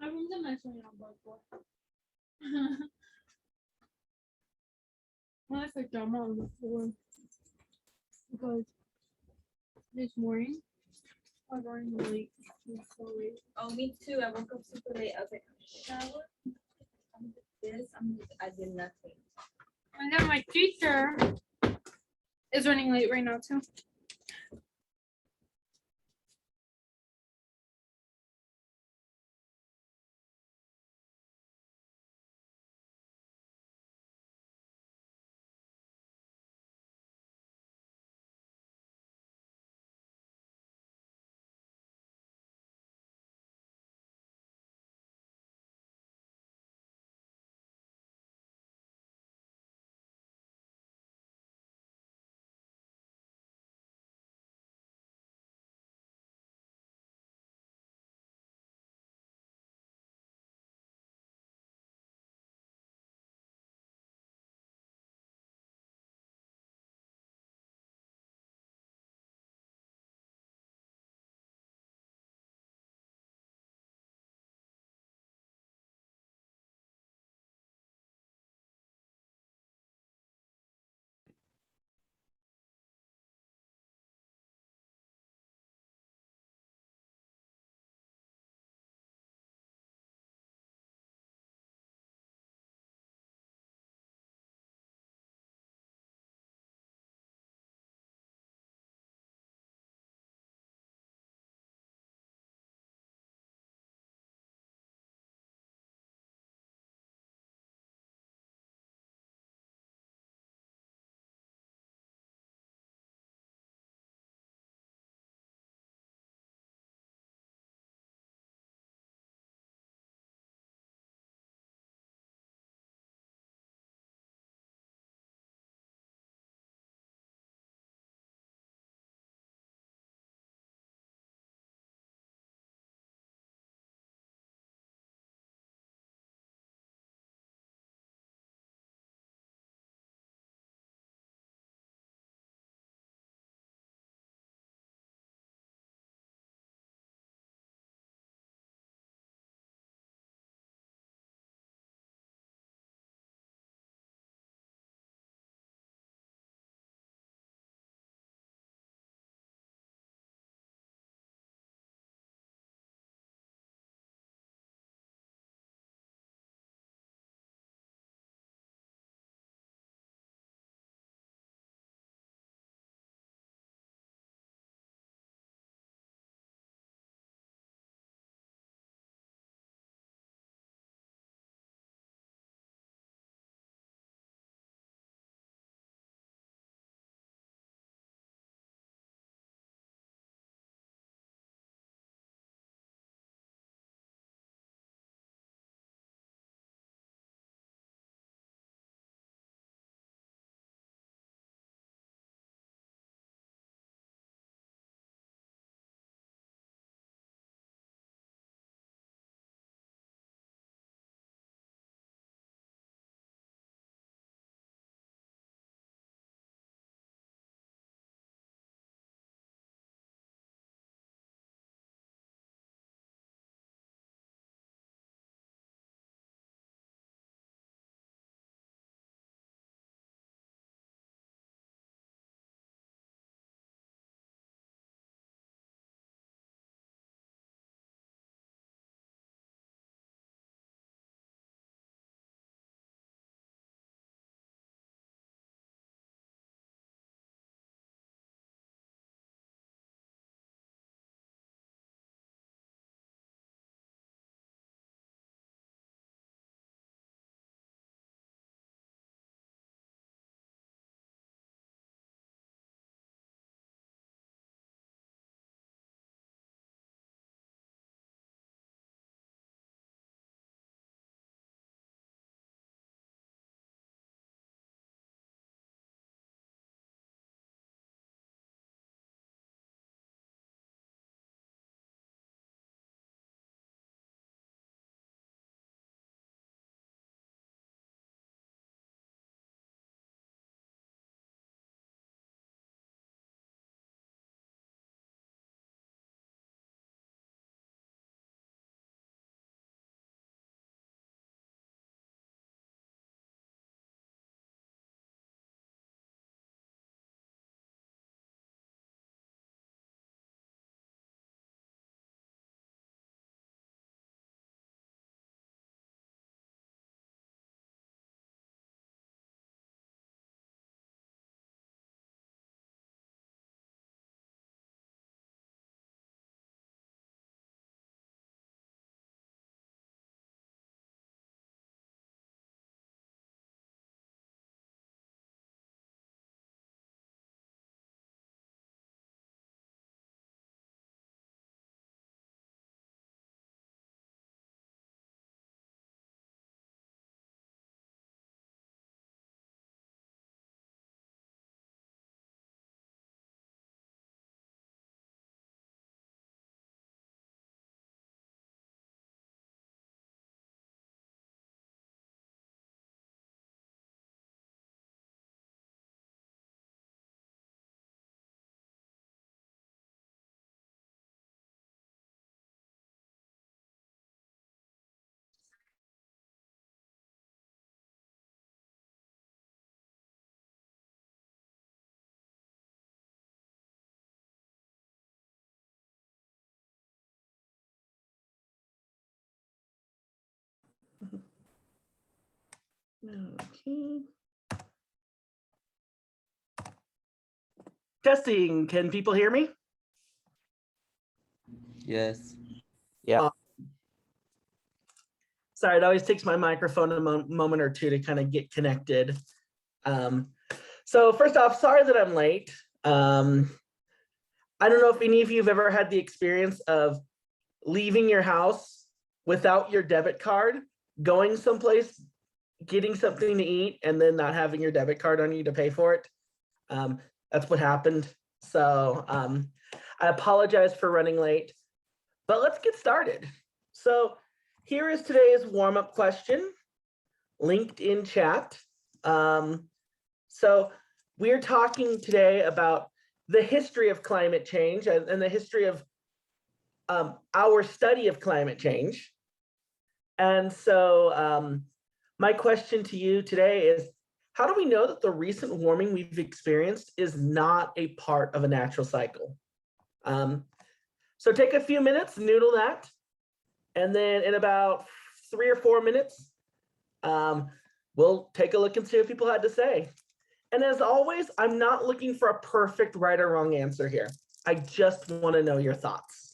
I think the next one on board for. I left drama on the floor because this morning I was running late. It was so late. Oh, me too. I woke up super late. I was like, shower. I did nothing. And then my teacher is running late right now too. Okay. Testing, can people hear me? Yes. Yeah. Sorry, it always takes my microphone a moment or two to kind of get connected. So first off, sorry that I'm late. I don't know if any of you have ever had the experience of leaving your house without your debit card, going someplace, getting something to eat, and then not having your debit card on you to pay for it. That's what happened. So I apologize for running late, but let's get started. So here is today's warm-up question, linked in chat. So we're talking today about the history of climate change and the history of our study of climate change. And so my question to you today is, how do we know that the recent warming we've experienced is not a part of a natural cycle? So take a few minutes, noodle that, and then in about 3 or 4 minutes, we'll take a look and see what people had to say. And as always, I'm not looking for a perfect right or wrong answer here. I just want to know your thoughts.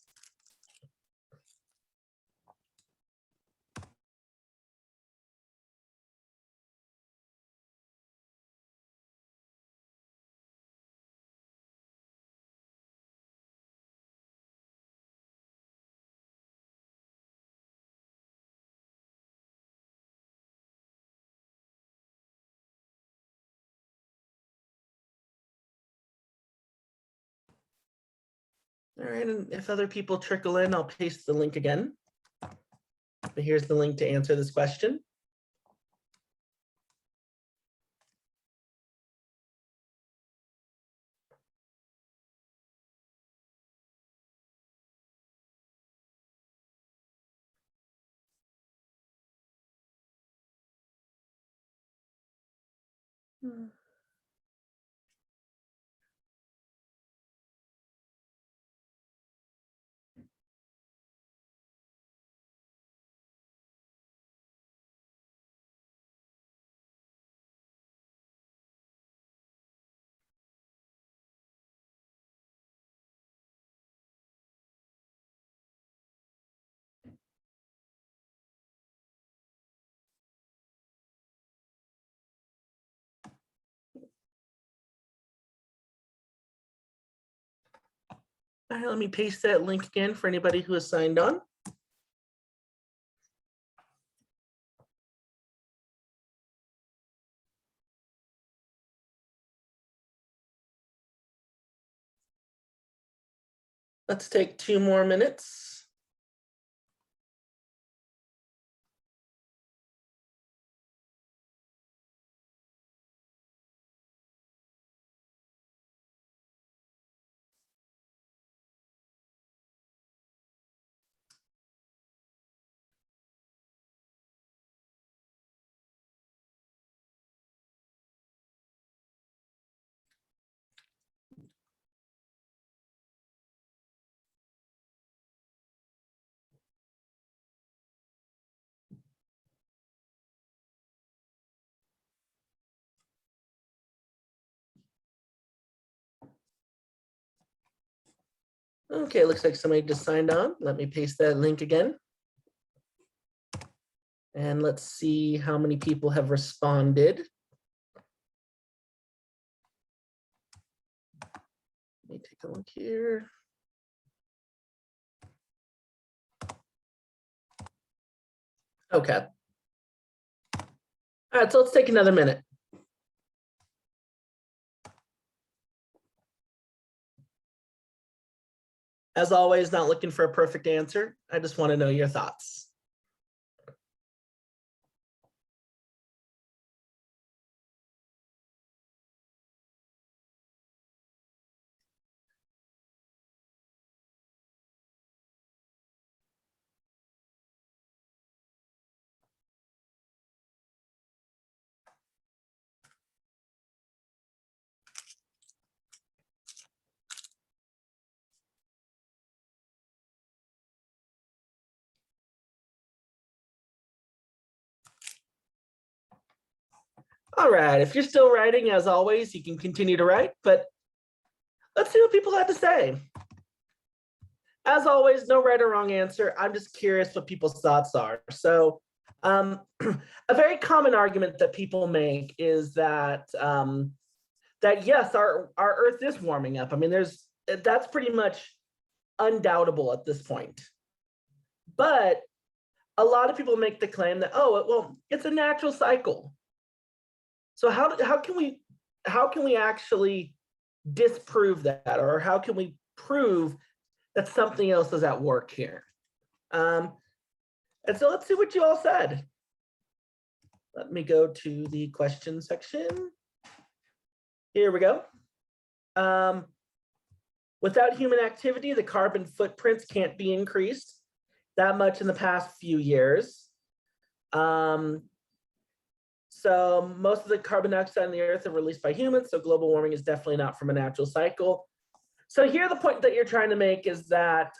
All right, and if other people trickle in, I'll paste the link again. But here's the link to answer this question. All right, let me paste that link again for anybody who has signed on. Let's take 2 more minutes. Okay, looks like somebody just signed on. Let me paste that link again. And let's see how many people have responded. Let me take a look here. Okay. All right, so let's take another minute. As always, not looking for a perfect answer. I just want to know your thoughts. All right, if you're still writing, as always, you can continue to write, but let's see what people had to say. As always, no right or wrong answer. I'm just curious what people's thoughts are. So a very common argument that people make is that that yes, our Earth is warming up. I mean, that's pretty much undoubtable at this point. But a lot of people make the claim that, oh, well, it's a natural cycle. So how can we actually disprove that, or how can we prove that something else is at work here? And so let's see what you all said. Let me go to the question section. Here we go. Without human activity, the carbon footprints can't be increased that much in the past few years. So most of the carbon dioxide in the earth are released by humans, so global warming is definitely not from a natural cycle. So here the point that you're trying to make is that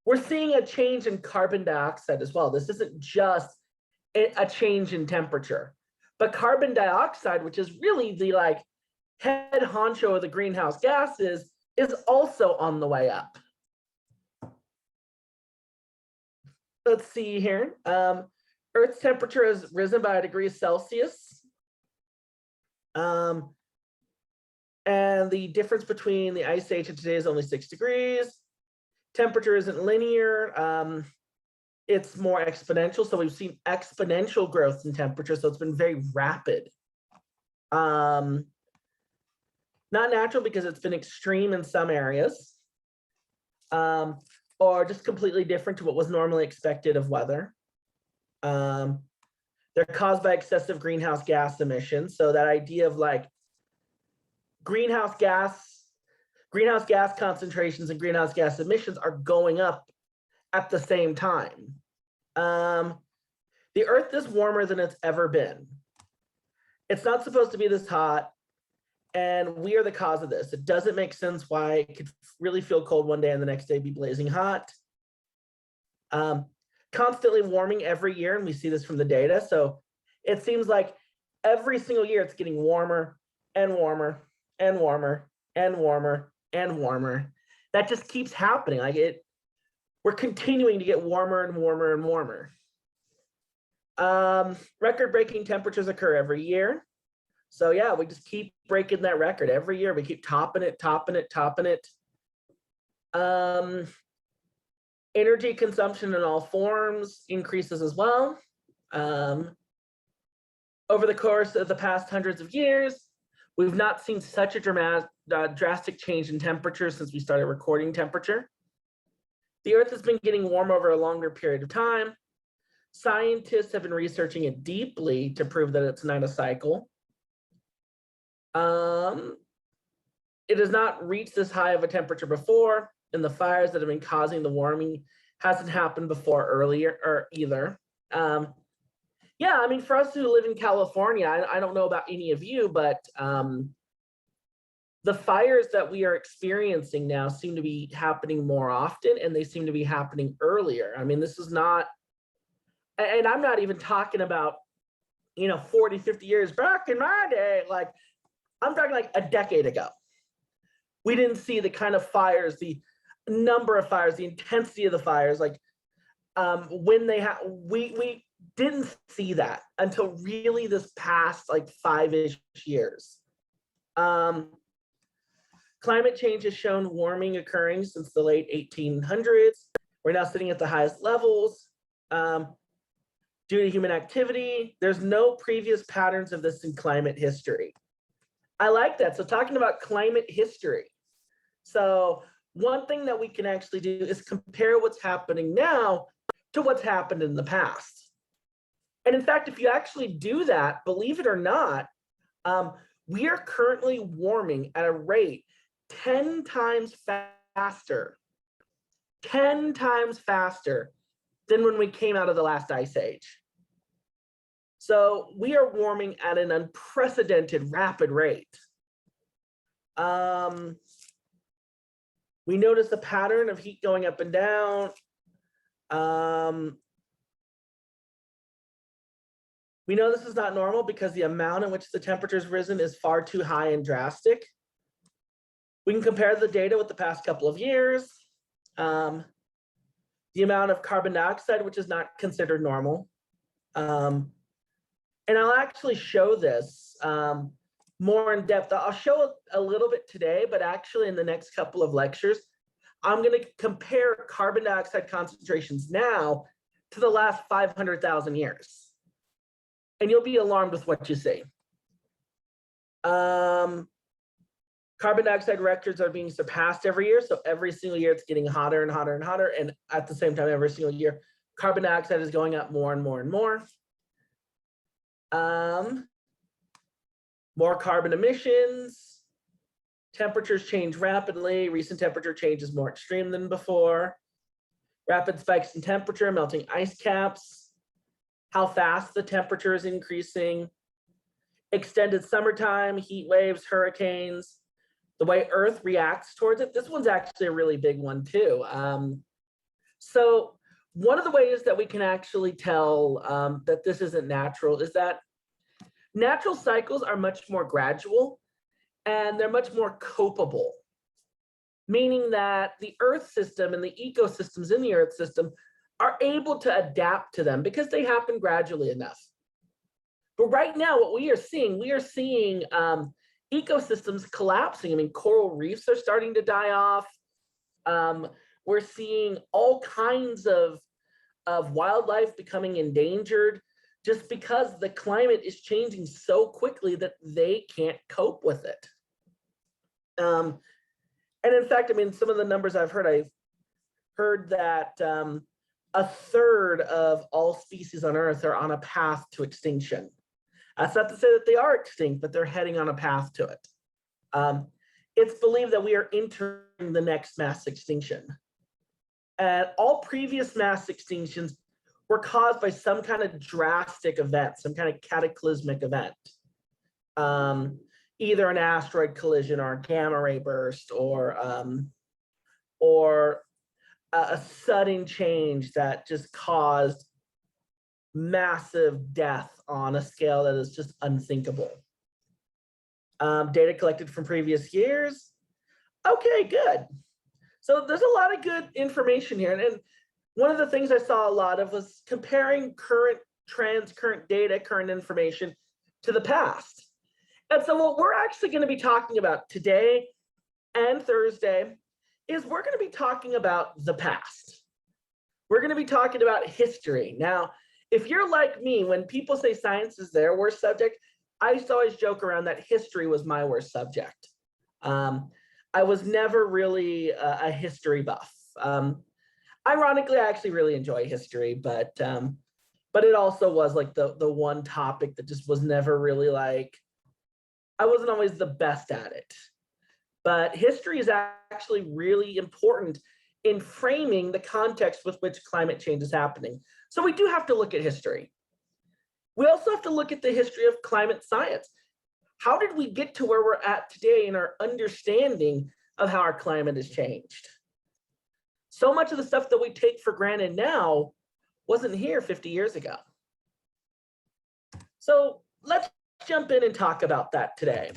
we're seeing a change in carbon dioxide as well. This isn't just a change in temperature, but carbon dioxide, which is really the head honcho of the greenhouse gases, is also on the way up. Let's see here. Earth's temperature has risen by a degree Celsius. And the difference between the ice age and today is only 6 degrees. Temperature isn't linear. It's more exponential. So we've seen exponential growth in temperature. So it's been very rapid. Not natural because it's been extreme in some areas. Or just completely different to what was normally expected of weather. They're caused by excessive greenhouse gas emissions. So that idea of greenhouse gas concentrations and greenhouse gas emissions are going up at the same time. The Earth is warmer than it's ever been. It's not supposed to be this hot, and we are the cause of this. It doesn't make sense why it could really feel cold one day and the next day be blazing hot. Constantly warming every year, and we see this from the data. So it seems like every single year it's getting warmer and warmer and warmer and warmer and warmer. That just keeps happening. We're continuing to get warmer and warmer and warmer. Record-breaking temperatures occur every year. So yeah, we just keep breaking that record every year. We keep topping it, topping it, topping it. Energy consumption in all forms increases as well. Over the course of the past hundreds of years, we've not seen such a drastic change in temperature since we started recording temperature. The Earth has been getting warm over a longer period of time. Scientists have been researching it deeply to prove that it's not a cycle. It has not reached this high of a temperature before, and the fires that have been causing the warming hasn't happened before earlier or either. Yeah, I mean, for us who live in California, I don't know about any of you, but the fires that we are experiencing now seem to be happening more often, and they seem to be happening earlier. I mean, this is not, and I'm not even talking about, 40, 50 years back in my day. I'm talking a decade ago. We didn't see the kind of fires, the number of fires, the intensity of the fires, when we didn't see that until really this past 5-ish years. Climate change has shown warming occurring since the late 1800s. We're now sitting at the highest levels due to human activity. There's no previous patterns of this in climate history. I like that. So talking about climate history. So one thing that we can actually do is compare what's happening now to what's happened in the past. And in fact, if you actually do that, believe it or not, we are currently warming at a rate 10 times faster, 10 times faster than when we came out of the last ice age. So we are warming at an unprecedented rapid rate. We notice a pattern of heat going up and down. We know this is not normal because the amount in which the temperature has risen is far too high and drastic. We can compare the data with the past couple of years. The amount of carbon dioxide, which is not considered normal. And I'll actually show this more in depth. I'll show it a little bit today, but actually in the next couple of lectures, I'm going to compare carbon dioxide concentrations now to the last 500,000 years. And you'll be alarmed with what you see. Carbon dioxide records are being surpassed every year. So every single year it's getting hotter and hotter and hotter. And at the same time, every single year, carbon dioxide is going up more and more and more. More carbon emissions. Temperatures change rapidly. Recent temperature change is more extreme than before. Rapid spikes in temperature, melting ice caps. How fast the temperature is increasing. Extended summertime, heat waves, hurricanes. The way Earth reacts towards it. This one's actually a really big one too. So one of the ways that we can actually tell that this isn't natural is that natural cycles are much more gradual and they're much more copable, meaning that the Earth system and the ecosystems in the Earth system are able to adapt to them because they happen gradually enough. But right now, what we are seeing ecosystems collapsing. I mean, coral reefs are starting to die off. We're seeing all kinds of wildlife becoming endangered just because the climate is changing so quickly that they can't cope with it. And in fact, I mean, some of the numbers I've heard that a third of all species on Earth are on a path to extinction. That's not to say that they are extinct, but they're heading on a path to it. It's believed that we are entering the next mass extinction. And all previous mass extinctions were caused by some kind of drastic event, some kind of cataclysmic event. Either an asteroid collision or a gamma ray burst or a sudden change that just caused massive death on a scale that is just unthinkable. Data collected from previous years. Okay, good. So there's a lot of good information here. And one of the things I saw a lot of was comparing current trends, current data, current information to the past. And so what we're actually going to be talking about today and Thursday is we're going to be talking about the past. We're going to be talking about history. Now, if you're like me, when people say science is their worst subject, I used to always joke around that history was my worst subject. I was never really a history buff. Ironically, I actually really enjoy history, but it also was like the one topic that just was never really like, I wasn't always the best at it. But history is actually really important in framing the context with which climate change is happening. So we do have to look at history. We also have to look at the history of climate science. How did we get to where we're at today in our understanding of how our climate has changed? So much of the stuff that we take for granted now wasn't here 50 years ago. So let's jump in and talk about that today.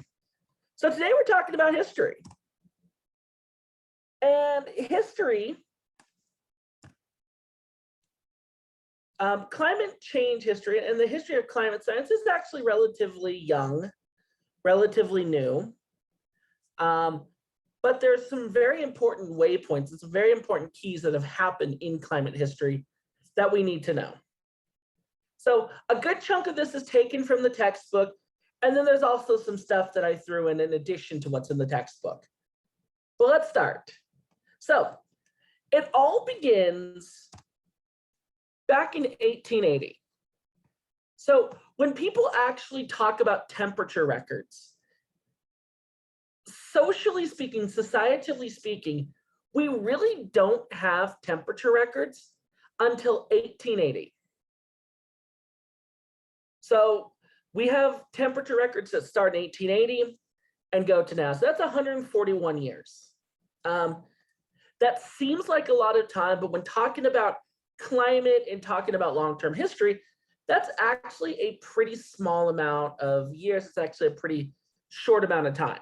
So today we're talking about history. And history, climate change history and the history of climate science is actually relatively young, relatively new. But there's some very important waypoints and some very important keys that have happened in climate history that we need to know. So a good chunk of this is taken from the textbook, and then there's also some stuff that I threw in addition to what's in the textbook. But let's start. So it all begins back in 1880. So when people actually talk about temperature records, socially speaking, societally speaking, we really don't have temperature records until 1880. So we have temperature records that start in 1880 and go to now. So that's 141 years. That seems like a lot of time, but when talking about climate and talking about long-term history, that's actually a pretty small amount of years. It's actually a pretty short amount of time.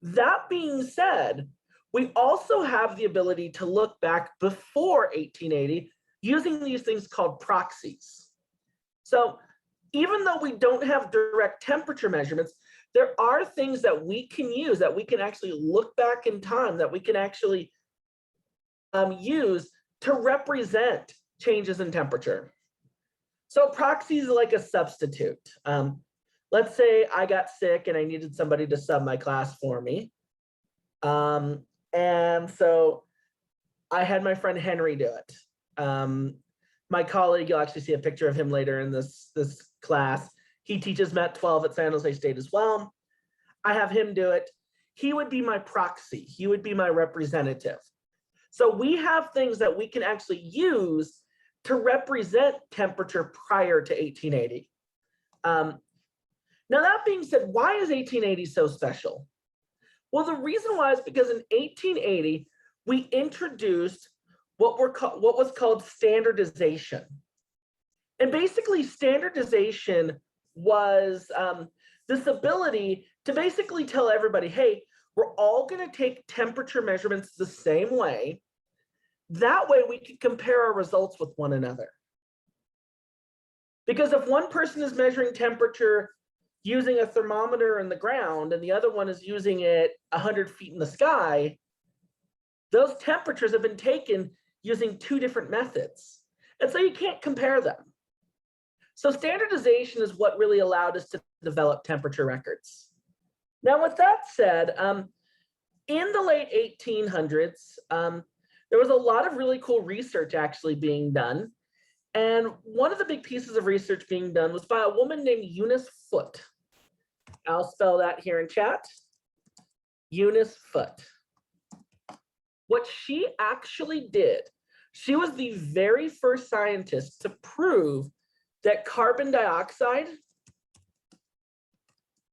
That being said, we also have the ability to look back before 1880 using these things called proxies. So even though we don't have direct temperature measurements, there are things that we can use, that we can actually look back in time, that we can actually use to represent changes in temperature. So proxies are like a substitute. Let's say I got sick and I needed somebody to sub my class for me. And so I had my friend Henry do it. My colleague, you'll actually see a picture of him later in this class. He teaches Met 12 at San Jose State as well. I have him do it. He would be my proxy. He would be my representative. So we have things that we can actually use to represent temperature prior to 1880. Now that being said, why is 1880 so special? Well, the reason why is because in 1880, we introduced what was called standardization. And basically standardization was this ability to basically tell everybody, hey, we're all going to take temperature measurements the same way. That way we can compare our results with one another. Because if one person is measuring temperature using a thermometer in the ground and the other one is using it 100 feet in the sky, those temperatures have been taken using two different methods. And so you can't compare them. So standardization is what really allowed us to develop temperature records. Now, with that said, in the late 1800s, there was a lot of really cool research actually being done. And one of the big pieces of research being done was by a woman named Eunice Foote. I'll spell that here in chat. Eunice Foote. What she actually did, she was the very first scientist to prove that carbon dioxide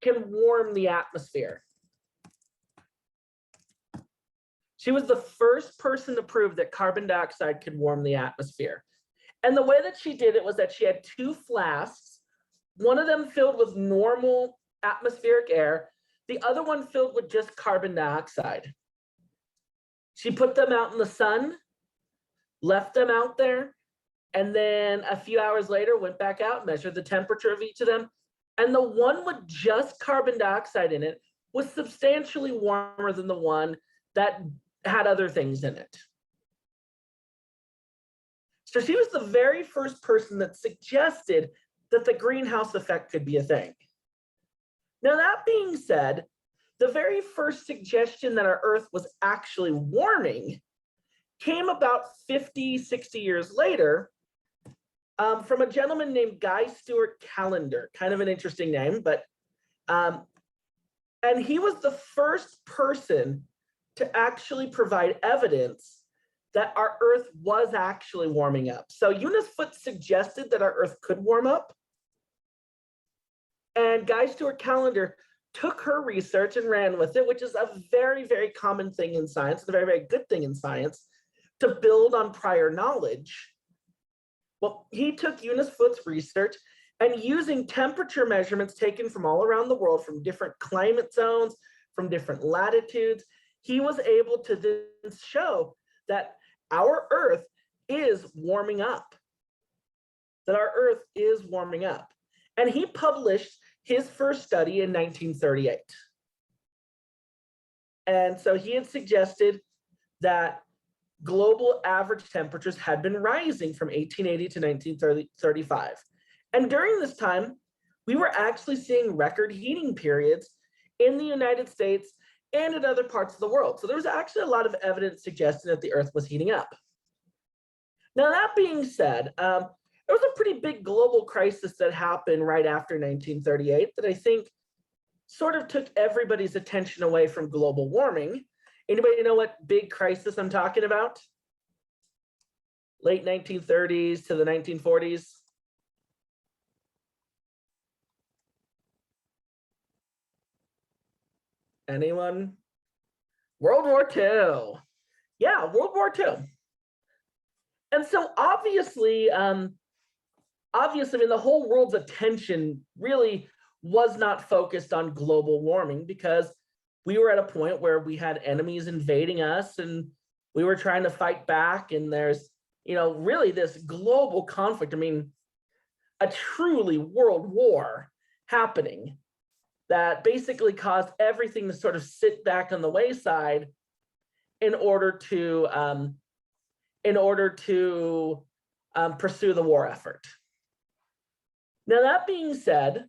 can warm the atmosphere. She was the first person to prove that carbon dioxide could warm the atmosphere. And the way that she did it was that she had two flasks, one of them filled with normal atmospheric air, the other one filled with just carbon dioxide. She put them out in the sun, left them out there, and then a few hours later went back out, measured the temperature of each of them. And the one with just carbon dioxide in it was substantially warmer than the one that had other things in it. So she was the very first person that suggested that the greenhouse effect could be a thing. Now, that being said, the very first suggestion that our Earth was actually warming came about 50, 60 years later from a gentleman named Guy Stewart Callender, kind of an interesting name, but, and he was the first person to actually provide evidence that our Earth was actually warming up. So Eunice Foote suggested that our Earth could warm up. And Guy Stewart Callender took her research and ran with it, which is a very, very common thing in science, and a very, very good thing in science, to build on prior knowledge. Well, he took Eunice Foote's research and using temperature measurements taken from all around the world, from different climate zones, from different latitudes, he was able to then show that our Earth is warming up, that our Earth is warming up. And he published his first study in 1938. And so he had suggested that global average temperatures had been rising from 1880 to 1935. And during this time, we were actually seeing record heating periods in the United States and in other parts of the world. So there was actually a lot of evidence suggesting that the Earth was heating up. Now, that being said, there was a pretty big global crisis that happened right after 1938 that I think sort of took everybody's attention away from global warming. Anybody know what big crisis I'm talking about? Late 1930s to the 1940s. Anyone? World War II. Yeah, World War II. And so obviously, obviously, I mean, the whole world's attention really was not focused on global warming because we were at a point where we had enemies invading us and we were trying to fight back. And there's, really this global conflict. I mean, a truly world war happening that basically caused everything to sort of sit back on the wayside in order to pursue the war effort. Now, that being said,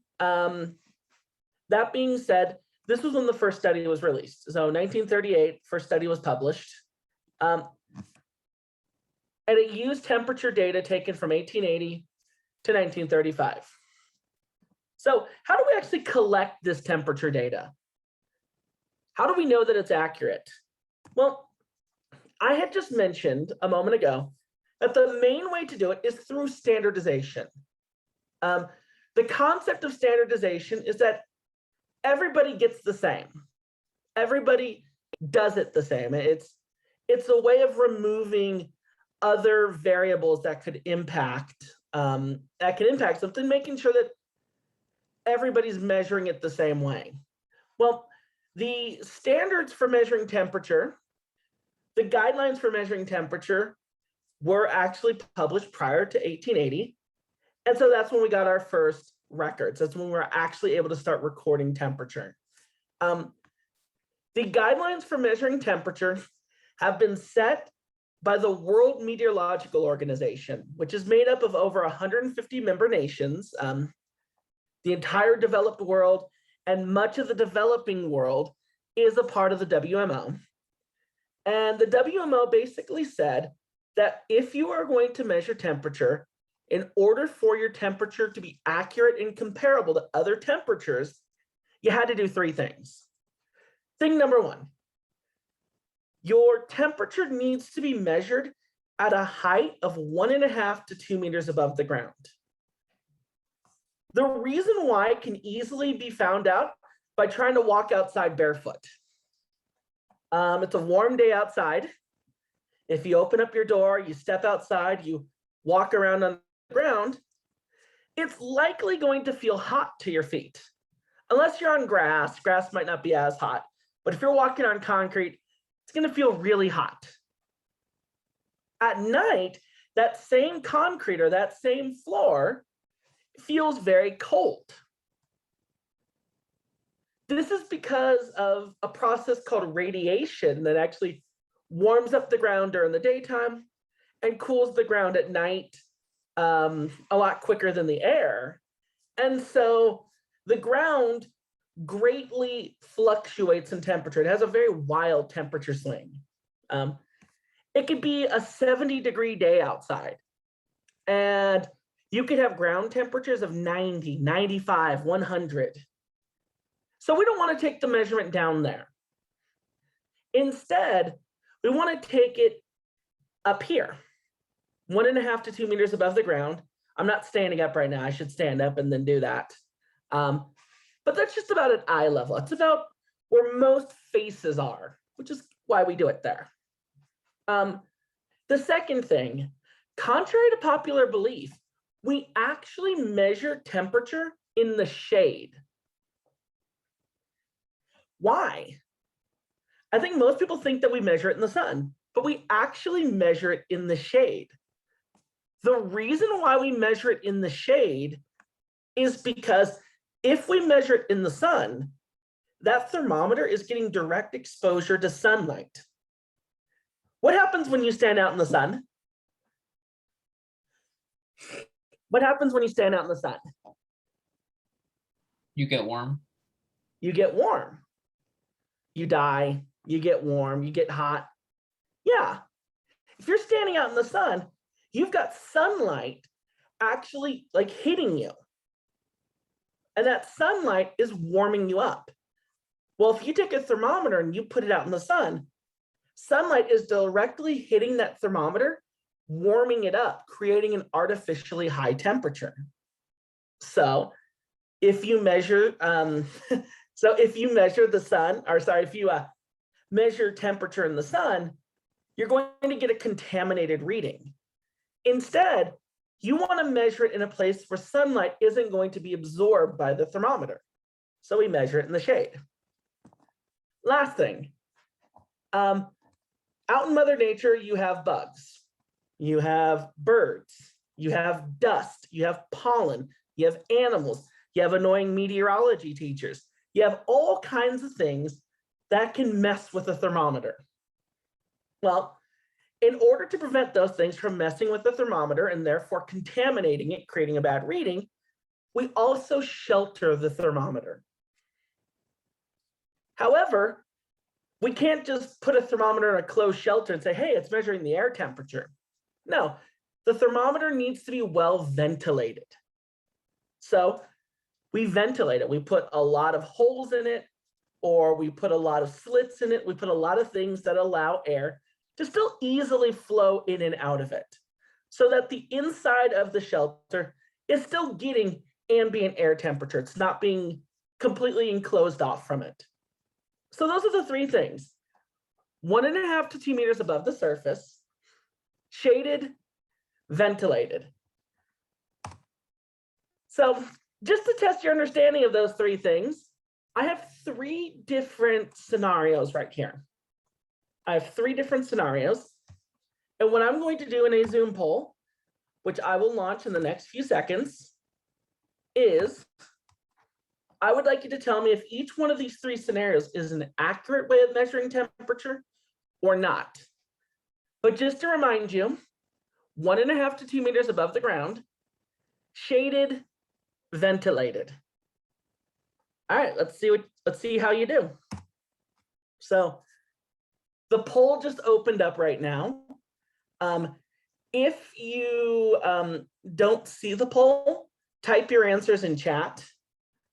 this was when the first study was released. So 1938, first study was published. And it used temperature data taken from 1880 to 1935. So how do we actually collect this temperature data? How do we know that it's accurate? Well, I had just mentioned a moment ago that the main way to do it is through standardization. The concept of standardization is that everybody gets the same. Everybody does it the same. It's a way of removing other variables that could impact something, making sure that everybody's measuring it the same way. Well, the standards for measuring temperature, the guidelines for measuring temperature were actually published prior to 1880. And so that's when we got our first records. That's when we were actually able to start recording temperature. The guidelines for measuring temperature have been set by the World Meteorological Organization, which is made up of over 150 member nations, the entire developed world, and much of the developing world is a part of the WMO. And the WMO basically said that if you are going to measure temperature, in order for your temperature to be accurate and comparable to other temperatures, you had to do three things. Thing number one, your temperature needs to be measured at a height of 1.5 to 2 meters above the ground. The reason why can easily be found out by trying to walk outside barefoot. It's a warm day outside. If you open up your door, you step outside, you walk around on the ground, it's likely going to feel hot to your feet. Unless you're on grass, grass might not be as hot. But if you're walking on concrete, it's going to feel really hot. At night, that same concrete or that same floor feels very cold. This is because of a process called radiation that actually warms up the ground during the daytime and cools the ground at night a lot quicker than the air. And so the ground greatly fluctuates in temperature. It has a very wild temperature swing. It could be a 70-degree day outside, and you could have ground temperatures of 90, 95, 100. So we don't want to take the measurement down there. Instead, we want to take it up here, 1.5 to 2 meters above the ground. I'm not standing up right now. I should stand up and then do that. But that's just about at eye level. It's about where most faces are, which is why we do it there. The second thing, contrary to popular belief, we actually measure temperature in the shade. Why? I think most people think that we measure it in the sun, but we actually measure it in the shade. The reason why we measure it in the shade is because if we measure it in the sun, that thermometer is getting direct exposure to sunlight. What happens when you stand out in the sun? What happens when you stand out in the sun? You get warm. You get warm. You die, you get warm, you get hot. Yeah. If you're standing out in the sun, you've got sunlight actually like hitting you. And that sunlight is warming you up. Well, if you take a thermometer and you put it out in the sun, sunlight is directly hitting that thermometer, warming it up, creating an artificially high temperature. So if you measure, if you measure temperature in the sun, you're going to get a contaminated reading. Instead, you want to measure it in a place where sunlight isn't going to be absorbed by the thermometer. So we measure it in the shade. Last thing, out in Mother Nature, you have bugs, you have birds, you have dust, you have pollen, you have animals, you have annoying meteorology teachers, you have all kinds of things that can mess with the thermometer. Well, in order to prevent those things from messing with the thermometer and therefore contaminating it, creating a bad reading, we also shelter the thermometer. However, we can't just put a thermometer in a closed shelter and say, hey, it's measuring the air temperature. No, the thermometer needs to be well ventilated. So we ventilate it. We put a lot of holes in it, or we put a lot of slits in it. We put a lot of things that allow air to still easily flow in and out of it, so that the inside of the shelter is still getting ambient air temperature. It's not being completely enclosed off from it. So those are the three things: 1.5 to 2 meters above the surface, shaded, ventilated. So just to test your understanding of those three things, I have 3 different scenarios right here. I have 3 different scenarios. And what I'm going to do in a Zoom poll, which I will launch in the next few seconds, is I would like you to tell me if each one of these 3 scenarios is an accurate way of measuring temperature or not. But just to remind you, 1.5 to 2 meters above the ground, shaded, ventilated. All right, let's see how you do. So the poll just opened up right now. If you don't see the poll, type your answers in chat.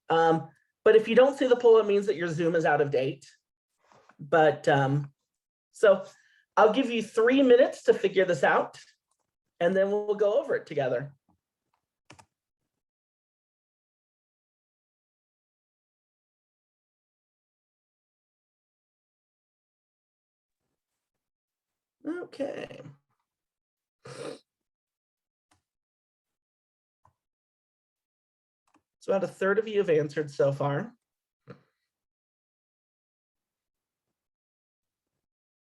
But if you don't see the poll, it means that your Zoom is out of date. But so I'll give you 3 minutes to figure this out, and then we'll go over it together. Okay. So about 1/3 of you have answered so far.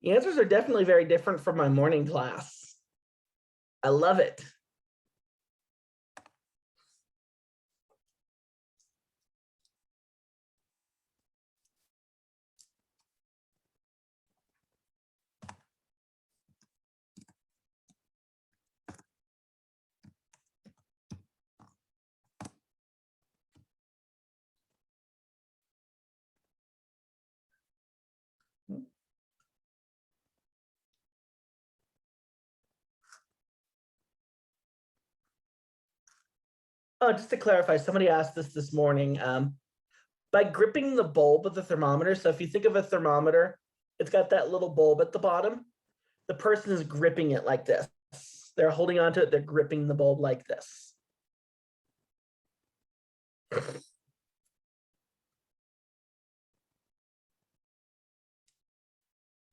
The answers are definitely very different from my morning class. I love it. Oh, just to clarify, somebody asked this morning, by gripping the bulb of the thermometer. So if you think of a thermometer, it's got that little bulb at the bottom. The person is gripping it like this. They're holding onto it, they're gripping the bulb like this.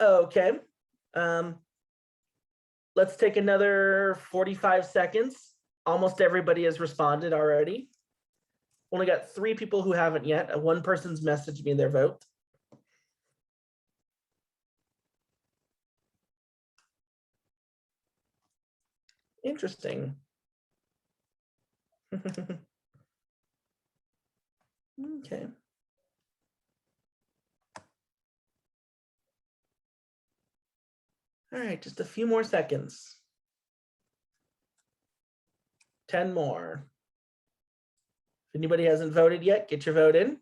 Okay. Let's take another 45 seconds. Almost everybody has responded already. Only got 3 people who haven't yet. One person's messaged me their vote. Interesting. Okay. All right, just a few more seconds. 10 more. If anybody hasn't voted yet, get your vote in.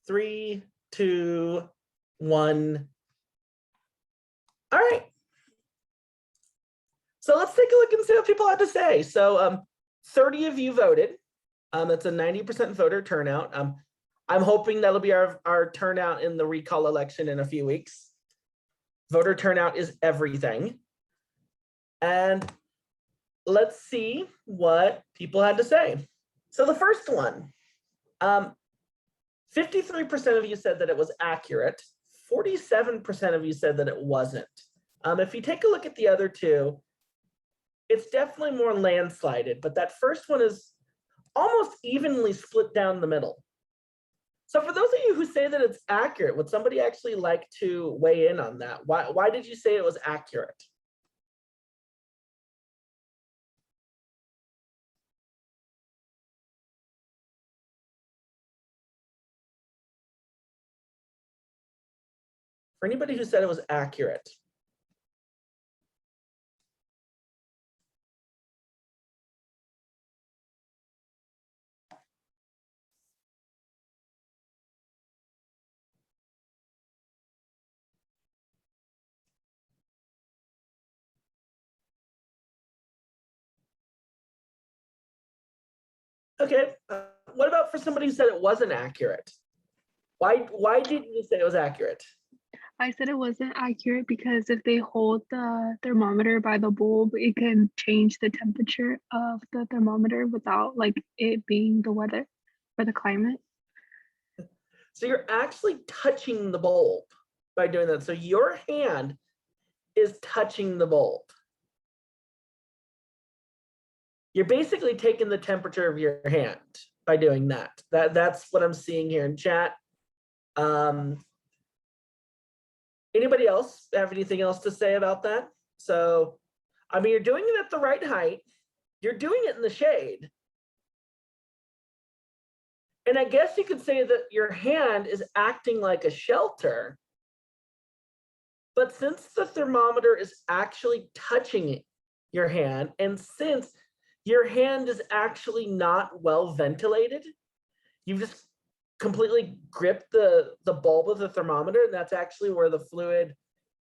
3, 2, 1. All right. So let's take a look and see what people had to say. So 30 of you voted. That's a 90% voter turnout. I'm hoping that'll be our turnout in the recall election in a few weeks. Voter turnout is everything. And let's see what people had to say. So the first one, 53% of you said that it was accurate. 47% of you said that it wasn't. If you take a look at the other two, it's definitely more landslided, but that first one is almost evenly split down the middle. So for those of you who say that it's accurate, would somebody actually like to weigh in on that? Why did you say it was accurate? For anybody who said it was accurate. Okay, what about for somebody who said it wasn't accurate? Why didn't you say it was accurate? I said it wasn't accurate because if they hold the thermometer by the bulb, it can change the temperature of the thermometer without like it being the weather or the climate. So you're actually touching the bulb by doing that. So your hand is touching the bulb. You're basically taking the temperature of your hand by doing that. That's what I'm seeing here in chat. Anybody else have anything else to say about that? So, I mean, you're doing it at the right height. You're doing it in the shade. And I guess you could say that your hand is acting like a shelter. But since the thermometer is actually touching your hand, and since your hand is actually not well ventilated, you've just completely gripped the bulb of the thermometer, and that's actually where the fluid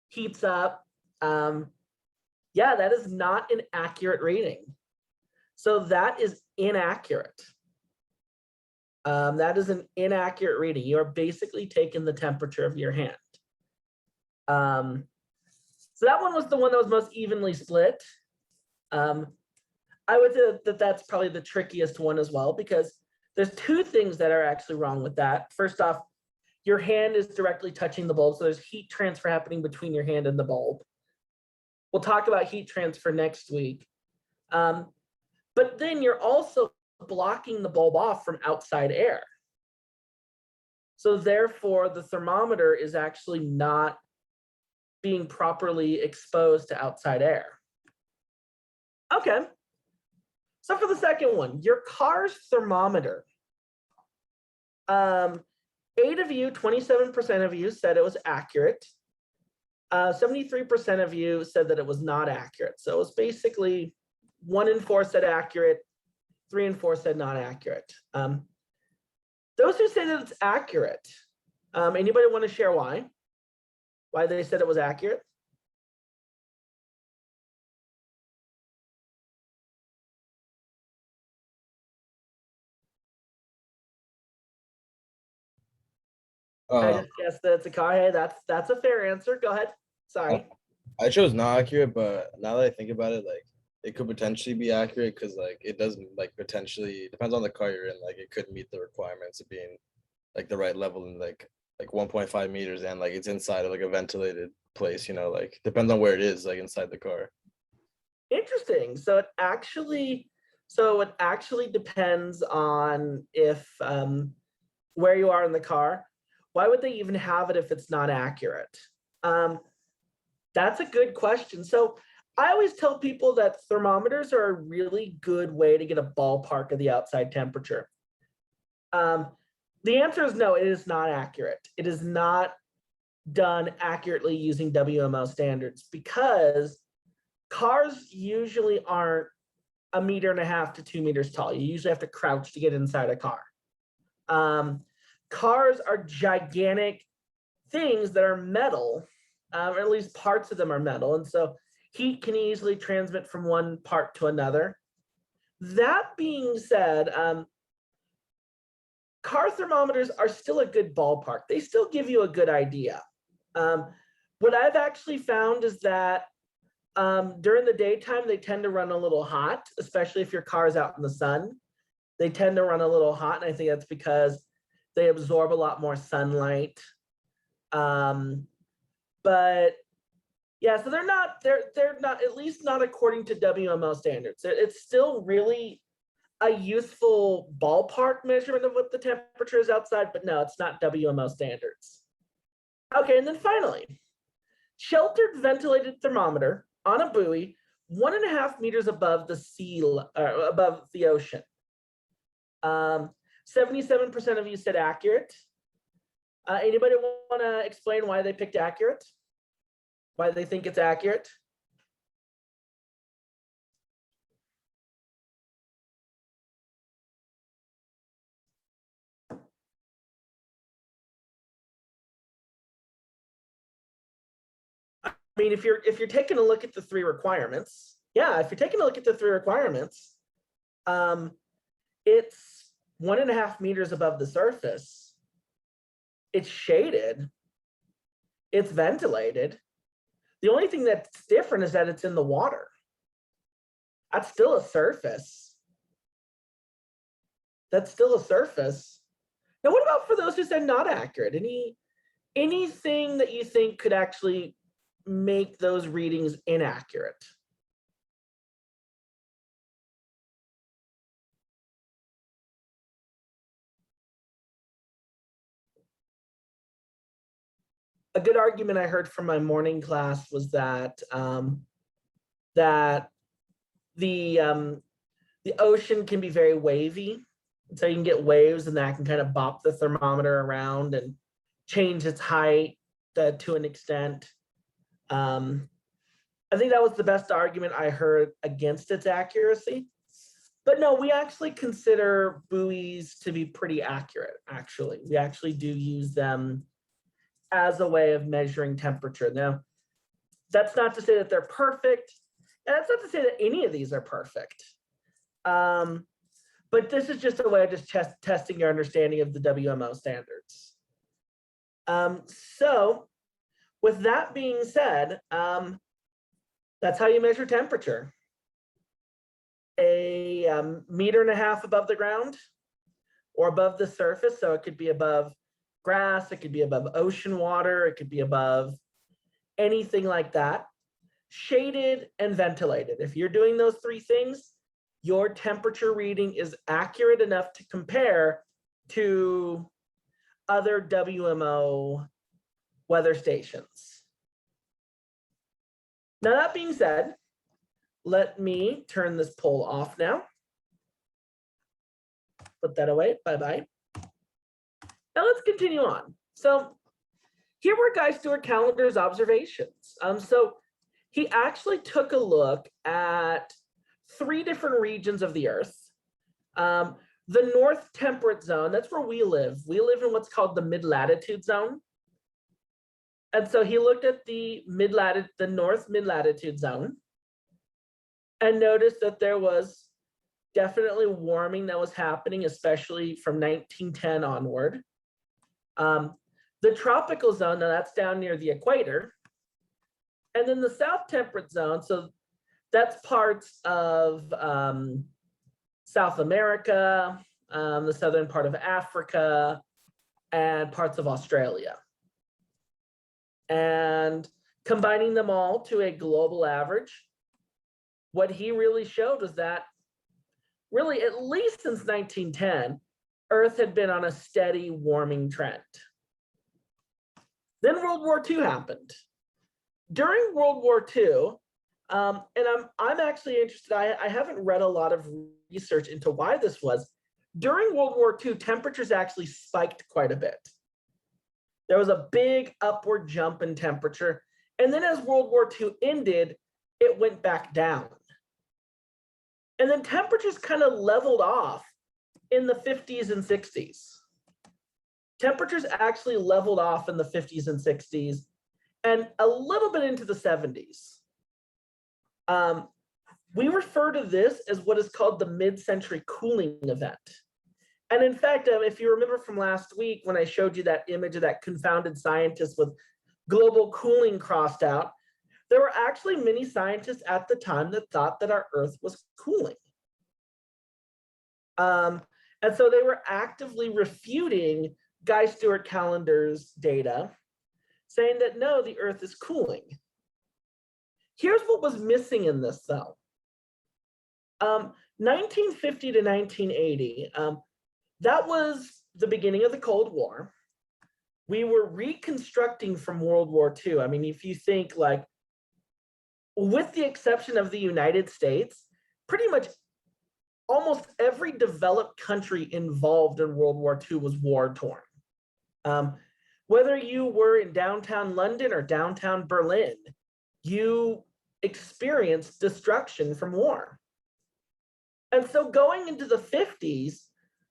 heats up. Yeah, that is not an accurate reading. So that is inaccurate. That is an inaccurate reading. You're basically taking the temperature of your hand. So that one was the one that was most evenly split. I would say that that's probably the trickiest one as well, because there's two things that are actually wrong with that. First off, your hand is directly touching the bulb, so there's heat transfer happening between your hand and the bulb. We'll talk about heat transfer next week. But then you're also blocking the bulb off from outside air. So therefore, the thermometer is actually not being properly exposed to outside air. Okay. So for the second one, your car's thermometer. 8 of you, 27% of you said it was accurate. 73% of you said that it was not accurate. So it was basically 1 in 4 said accurate, 3 in 4 said not accurate. Those who say that it's accurate, anybody want to share why? Why they said it was accurate? I just guessed that it's a car. Hey, that's a fair answer. Go ahead. Sorry. I chose not accurate, but now that I think about it, like it could potentially be accurate because like it does like potentially depends on the car you're in. Like it could meet the requirements of being like the right level and like 1.5 meters and like it's inside of like a ventilated place. You know, like depends on where it is, like inside the car. Interesting. So it actually depends on if where you are in the car. Why would they even have it if it's not accurate? That's a good question. So I always tell people that thermometers are a really good way to get a ballpark of the outside temperature. The answer is no, it is not accurate. It is not done accurately using WMO standards because cars usually aren't 1.5 meters to 2 meters tall. You usually have to crouch to get inside a car. Cars are gigantic things that are metal, or at least parts of them are metal. And so heat can easily transmit from one part to another. That being said, car thermometers are still a good ballpark. They still give you a good idea. What I've actually found is that during the daytime, they tend to run a little hot, especially if your car is out in the sun. They tend to run a little hot, and I think that's because they absorb a lot more sunlight. But Yeah, so they're not at least not according to WMO standards. It's still really a useful ballpark measurement of what the temperature is outside, but no, it's not WMO standards. Okay, and then finally, sheltered ventilated thermometer on a buoy 1.5 meters above the above the ocean. 77% of you said accurate. Anybody want to explain why they picked accurate? Why they think it's accurate? I mean, if you're taking a look at the 3 requirements, yeah, if you're taking a look at the 3 requirements, it's 1.5 meters above the surface. It's shaded. It's ventilated. The only thing that's different is that it's in the water. That's still a surface. That's still a surface. Now, what about for those who said not accurate? Anything that you think could actually make those readings inaccurate? A good argument I heard from my morning class was that that the ocean can be very wavy, so you can get waves, and that can kind of bop the thermometer around and change its height to an extent. I think that was the best argument I heard against its accuracy. But no, we actually consider buoys to be pretty accurate, actually. We actually do use them as a way of measuring temperature. Now, that's not to say that they're perfect, and that's not to say that any of these are perfect. But this is just a way of just testing your understanding of the WMO standards. So with that being said, that's how you measure temperature. A 1.5 meters above the ground or above the surface. So it could be above grass, it could be above ocean water, it could be above anything like that. Shaded and ventilated. If you're doing those 3 things, your temperature reading is accurate enough to compare to other WMO weather stations. Now, that being said, let me turn this poll off now. Put that away. Bye-bye. Now let's continue on. So here were Guy Stewart Calendar's observations. So he actually took a look at 3 different regions of the Earth. The North Temperate Zone, that's where we live. We live in what's called the mid-latitude zone. And so he looked at the North mid-latitude zone and noticed that there was definitely warming that was happening, especially from 1910 onward. The tropical zone, now that's down near the equator. And then the South Temperate Zone, so that's parts of South America, the southern part of Africa, and parts of Australia. And combining them all to a global average, what he really showed was that really, at least since 1910, Earth had been on a steady warming trend. Then World War II happened. During World War II, and I'm actually interested, I haven't read a lot of research into why this was. During World War II, temperatures actually spiked quite a bit. There was a big upward jump in temperature. And then as World War II ended, it went back down. And then temperatures kind of leveled off in the 50s and 60s. Temperatures actually leveled off in the 50s and 60s and a little bit into the 70s. We refer to this as what is called the mid-century cooling event. And in fact, if you remember from last week when I showed you that image of that confounded scientist with global cooling crossed out, there were actually many scientists at the time that thought that our Earth was cooling. And so they were actively refuting Guy Stewart Calendar's data, saying that no, the Earth is cooling. Here's what was missing in this though. 1950 to 1980, that was the beginning of the Cold War. We were reconstructing from World War II. I mean, if you think like, with the exception of the United States, pretty much almost every developed country involved in World War II was war torn. Whether you were in downtown London or downtown Berlin, you experienced destruction from war. And so going into the 50s,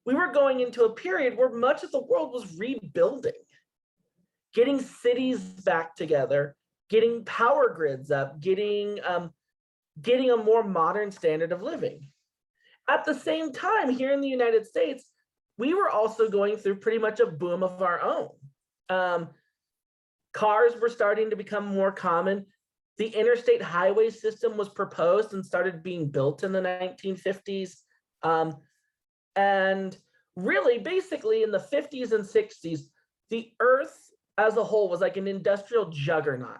we were going into a period where much of the world was rebuilding, getting cities back together, getting power grids up, getting a more modern standard of living. At the same time, here in the United States, we were also going through pretty much a boom of our own. Cars were starting to become more common. The interstate highway system was proposed and started being built in the 1950s. And really, basically in the 50s and 60s, the Earth as a whole was like an industrial juggernaut.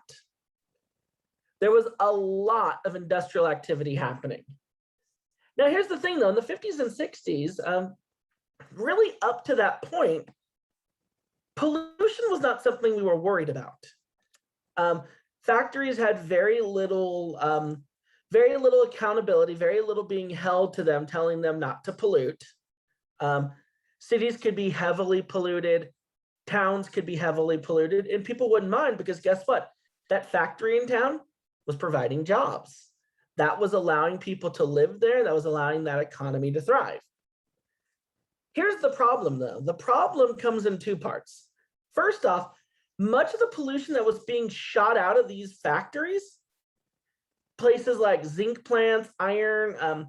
There was a lot of industrial activity happening. Now, here's the thing though, in the 50s and 60s, really up to that point, pollution was not something we were worried about. Factories had very little accountability, very little being held to them, telling them not to pollute. Cities could be heavily polluted, towns could be heavily polluted, and people wouldn't mind because guess what? That factory in town was providing jobs. That was allowing people to live there. That was allowing that economy to thrive. Here's the problem though. The problem comes in two parts. First off, much of the pollution that was being shot out of these factories, places like zinc plants, iron,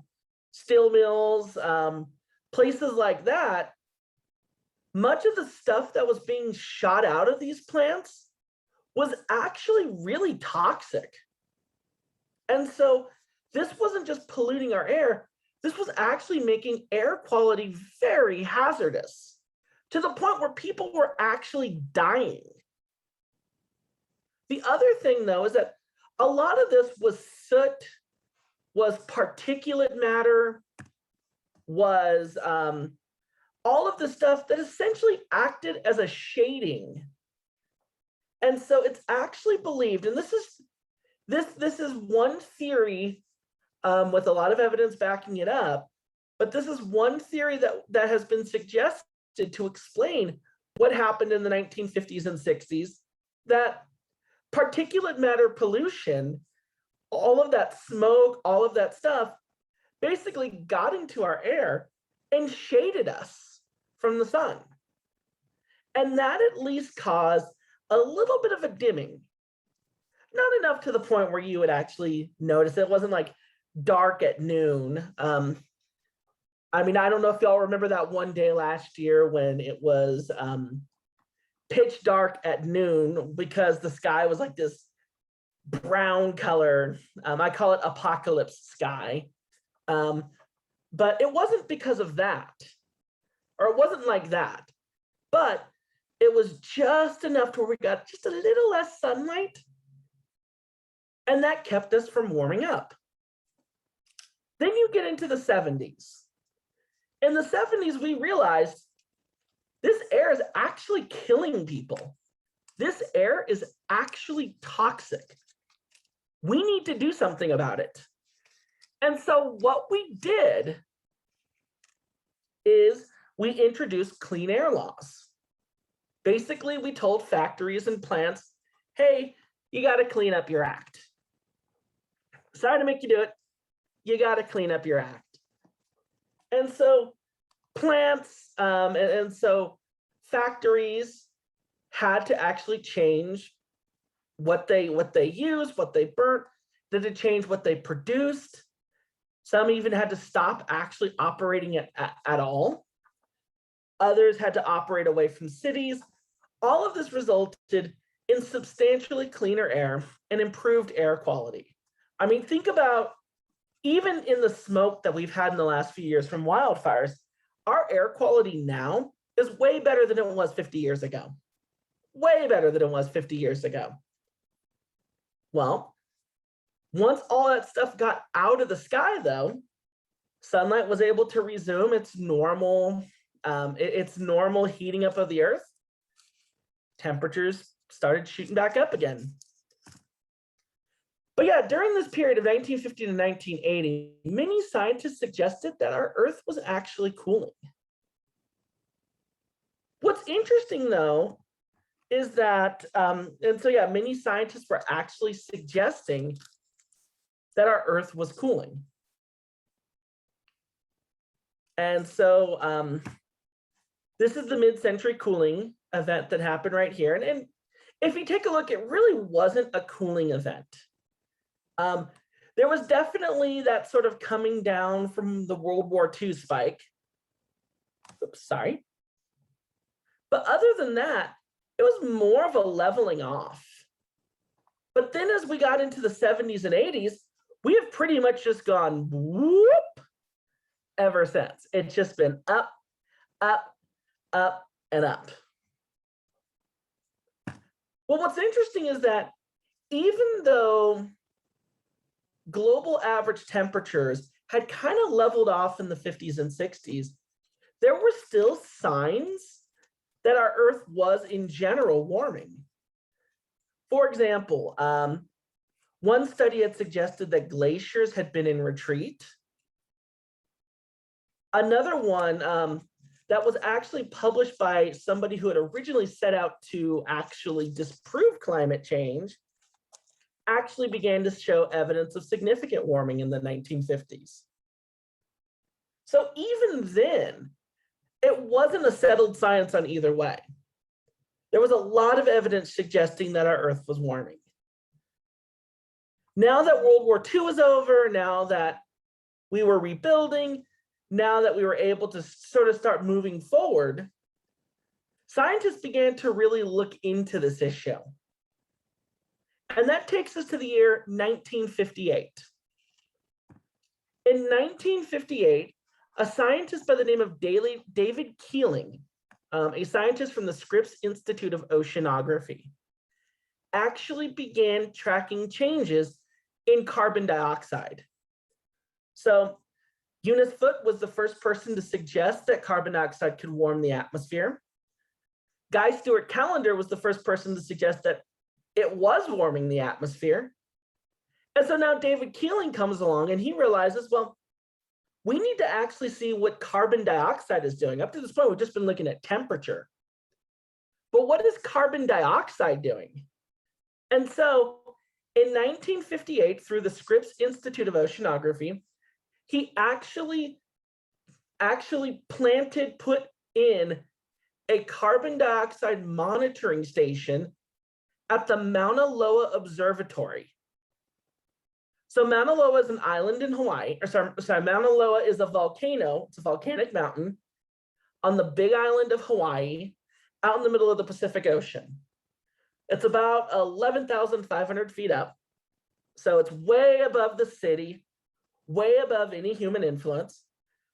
steel mills, places like that, much of the stuff that was being shot out of these plants was actually really toxic. And so this wasn't just polluting our air, this was actually making air quality very hazardous to the point where people were actually dying. The other thing though is that a lot of this was soot, was particulate matter, was all of the stuff that essentially acted as a shading. And so it's actually believed, and this is one theory with a lot of evidence backing it up, but this is one theory that has been suggested to explain what happened in the 1950s and 60s, that particulate matter pollution, all of that smoke, all of that stuff, basically got into our air and shaded us from the sun. And that at least caused a little bit of a dimming. Not enough to the point where you would actually notice it. It wasn't like dark at noon. I mean, I don't know if y'all remember that one day last year when it was pitch dark at noon because the sky was like this brown color. I call it apocalypse sky. But it wasn't because of that, or it wasn't like that, but it was just enough to where we got just a little less sunlight, and that kept us from warming up. Then you get into the 70s. In the 70s, we realized this air is actually killing people. This air is actually toxic. We need to do something about it. And so what we did is we introduced clean air laws. Basically, we told factories and plants, hey, you got to clean up your act. Sorry to make you do it. You got to clean up your act. And so plants and so factories had to actually change what they used, what they burnt, did it change what they produced. Some even had to stop actually operating it at all. Others had to operate away from cities. All of this resulted in substantially cleaner air and improved air quality. I mean, think about even in the smoke that we've had in the last few years from wildfires, our air quality now is way better than it was 50 years ago. Way better than it was 50 years ago. Well, Once all that stuff got out of the sky, though, sunlight was able to resume its normal heating up of the Earth. Temperatures started shooting back up again. But yeah, during this period of 1950 to 1980, many scientists suggested that our Earth was actually cooling. What's interesting, though, is that, many scientists were actually suggesting that our Earth was cooling. And so this is the mid-century cooling event that happened right here. And if you take a look, it really wasn't a cooling event. There was definitely that sort of coming down from the World War II spike. Oops, sorry. But other than that, it was more of a leveling off. But then as we got into the 70s and 80s, we have pretty much just gone whoop ever since. It's just been up, up, up, and up. Well, what's interesting is that even though global average temperatures had kind of leveled off in the 50s and 60s, there were still signs that our Earth was in general warming. For example, one study had suggested that glaciers had been in retreat. Another one that was actually published by somebody who had originally set out to actually disprove climate change actually began to show evidence of significant warming in the 1950s. So even then, it wasn't a settled science on either way. There was a lot of evidence suggesting that our Earth was warming. Now that World War II was over, now that we were rebuilding, now that we were able to sort of start moving forward, scientists began to really look into this issue. And that takes us to the year 1958. In 1958, a scientist by the name of David Keeling, a scientist from the Scripps Institute of Oceanography, actually began tracking changes in carbon dioxide. So Eunice Foote was the first person to suggest that carbon dioxide could warm the atmosphere. Guy Stewart Callender was the first person to suggest that it was warming the atmosphere. And so now David Keeling comes along and he realizes, well, we need to actually see what carbon dioxide is doing. Up to this point, we've just been looking at temperature. But what is carbon dioxide doing? And so in 1958, through the Scripps Institute of Oceanography, he actually put in a carbon dioxide monitoring station at the Mauna Loa Observatory. So Mauna Loa is an island in Hawaii, Mauna Loa is a volcano, it's a volcanic mountain on the big island of Hawaii, out in the middle of the Pacific Ocean. It's about 11,500 feet up. So it's way above the city, way above any human influence.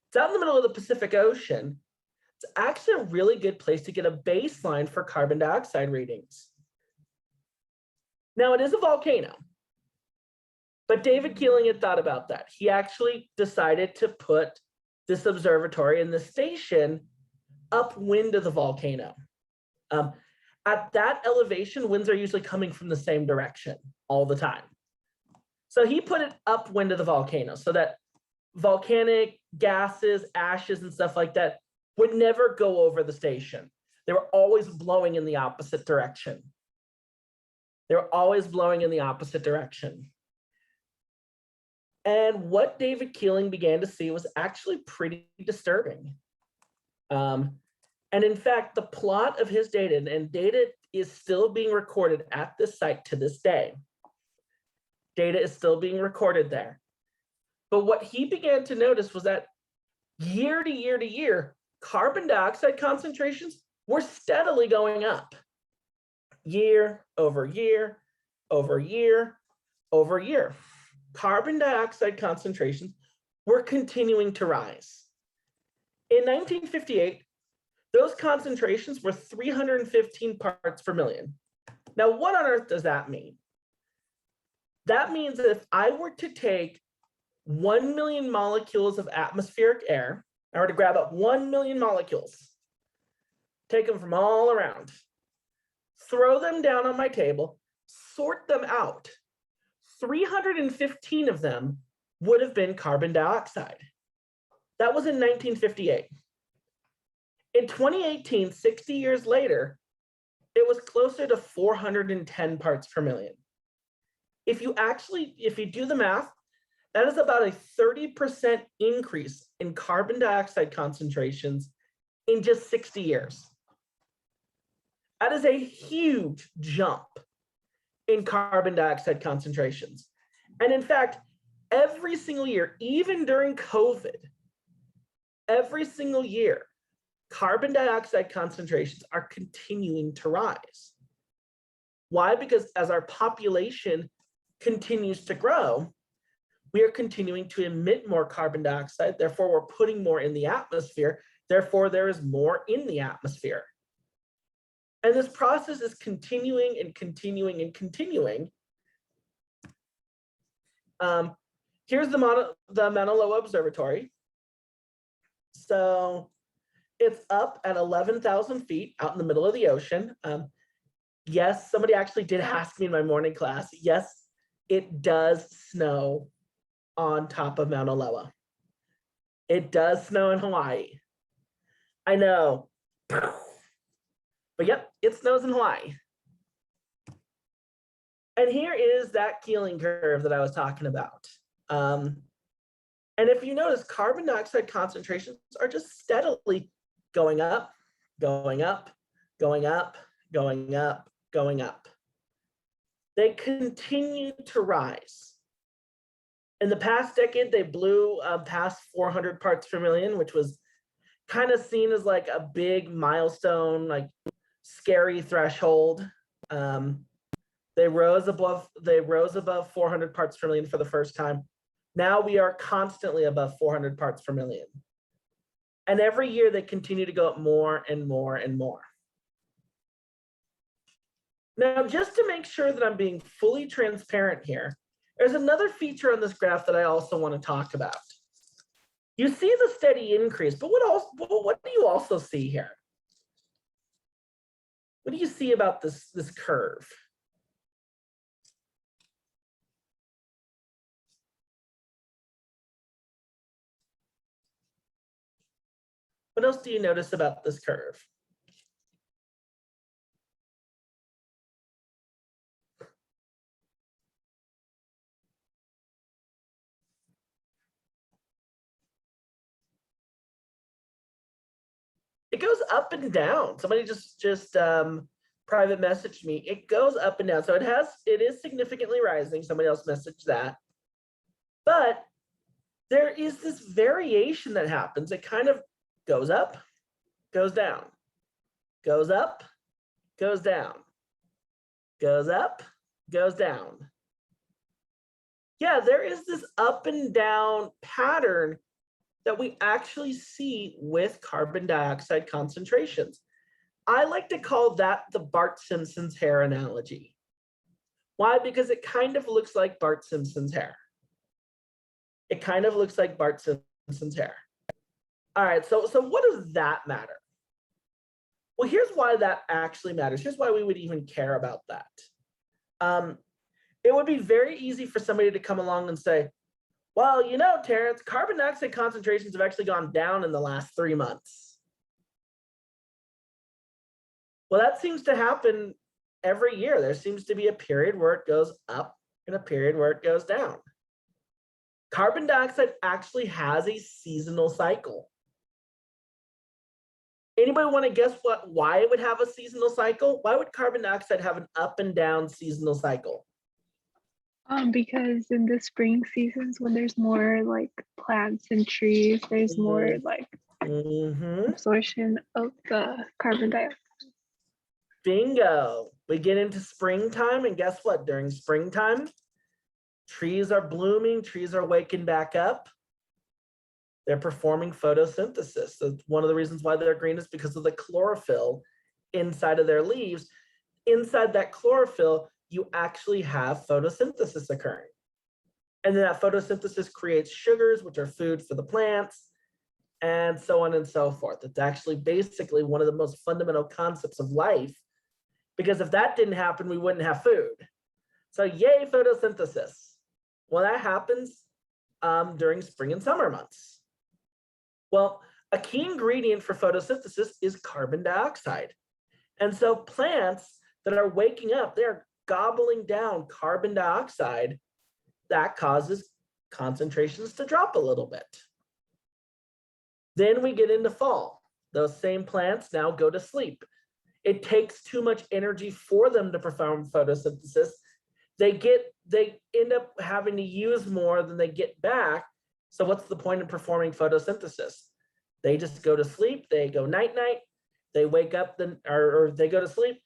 It's out in the middle of the Pacific Ocean. It's actually a really good place to get a baseline for carbon dioxide readings. Now it is a volcano, but David Keeling had thought about that. He actually decided to put this observatory and the station upwind of the volcano. At that elevation, winds are usually coming from the same direction all the time. So he put it upwind of the volcano so that volcanic gases, ashes, and stuff like that would never go over the station. They were always blowing in the opposite direction. They were always blowing in the opposite direction. And what David Keeling began to see was actually pretty disturbing. And in fact, the plot of his data, and data is still being recorded at this site to this day. Data is still being recorded there. But what he began to notice was that year to year to year, carbon dioxide concentrations were steadily going up. Year over year, over year, over year. Carbon dioxide concentrations were continuing to rise. In 1958, those concentrations were 315 parts per million. Now, what on earth does that mean? That means that if I were to take 1 million molecules of atmospheric air, I were to grab up 1 million molecules, take them from all around, throw them down on my table, sort them out, 315 of them would have been carbon dioxide. That was in 1958. In 2018, 60 years later, it was closer to 410 parts per million. If you do the math, that is about a 30% increase in carbon dioxide concentrations in just 60 years. That is a huge jump in carbon dioxide concentrations. And in fact, every single year, even during COVID, every single year, carbon dioxide concentrations are continuing to rise. Why? Because as our population continues to grow, we are continuing to emit more carbon dioxide. Therefore, we're putting more in the atmosphere. Therefore, there is more in the atmosphere. And this process is continuing and continuing and continuing. Here's the Mauna Loa Observatory. So it's up at 11,000 feet out in the middle of the ocean. Yes, somebody actually did ask me in my morning class. Yes, it does snow on top of Mauna Loa. It does snow in Hawaii. I know. But yep, it snows in Hawaii. And here is that Keeling curve that I was talking about. And if you notice, carbon dioxide concentrations are just steadily going up, going up, going up, going up, going up. They continue to rise. In the past decade, they blew past 400 parts per million, which was kind of seen as like a big milestone, like scary threshold. They rose above 400 parts per million for the first time. Now we are constantly above 400 parts per million. And every year they continue to go up more and more and more. Now, just to make sure that I'm being fully transparent here, there's another feature on this graph that I also want to talk about. You see the steady increase, but what do you also see here? What do you see about this curve? What else do you notice about this curve? It goes up and down. Somebody just private messaged me. It goes up and down. So it is significantly rising. Somebody else messaged that. But there is this variation that happens. It kind of goes up, goes down, goes up, goes down, goes up, goes down. Yeah, there is this up and down pattern that we actually see with carbon dioxide concentrations. I like to call that the Bart Simpson's hair analogy. Why? Because it kind of looks like Bart Simpson's hair. It kind of looks like Bart Simpson's hair. All right, so what does that matter? Well, here's why that actually matters. Here's why we would even care about that. It would be very easy for somebody to come along and say, well, you know, Terrence, carbon dioxide concentrations have actually gone down in the last 3 months. Well, that seems to happen every year. There seems to be a period where it goes up and a period where it goes down. Carbon dioxide actually has a seasonal cycle. Anybody want to guess why it would have a seasonal cycle? Why would carbon dioxide have an up and down seasonal cycle? Because in the spring seasons, when there's more like plants and trees, there's more like absorption of the carbon dioxide. Bingo. We get into springtime, and guess what? During springtime, trees are blooming, trees are waking back up. They're performing photosynthesis. So one of the reasons why they're green is because of the chlorophyll inside of their leaves. Inside that chlorophyll, you actually have photosynthesis occurring. And then that photosynthesis creates sugars, which are food for the plants, and so on and so forth. It's actually basically one of the most fundamental concepts of life, because if that didn't happen, we wouldn't have food. So yay, photosynthesis. Well, that happens during spring and summer months. Well, a key ingredient for photosynthesis is carbon dioxide. And so plants that are waking up, they're gobbling down carbon dioxide. That causes concentrations to drop a little bit. Then we get into fall. Those same plants now go to sleep. It takes too much energy for them to perform photosynthesis. They end up having to use more than they get back. So what's the point of performing photosynthesis? They just go to sleep, they go night-night, they wake up, or they go to sleep,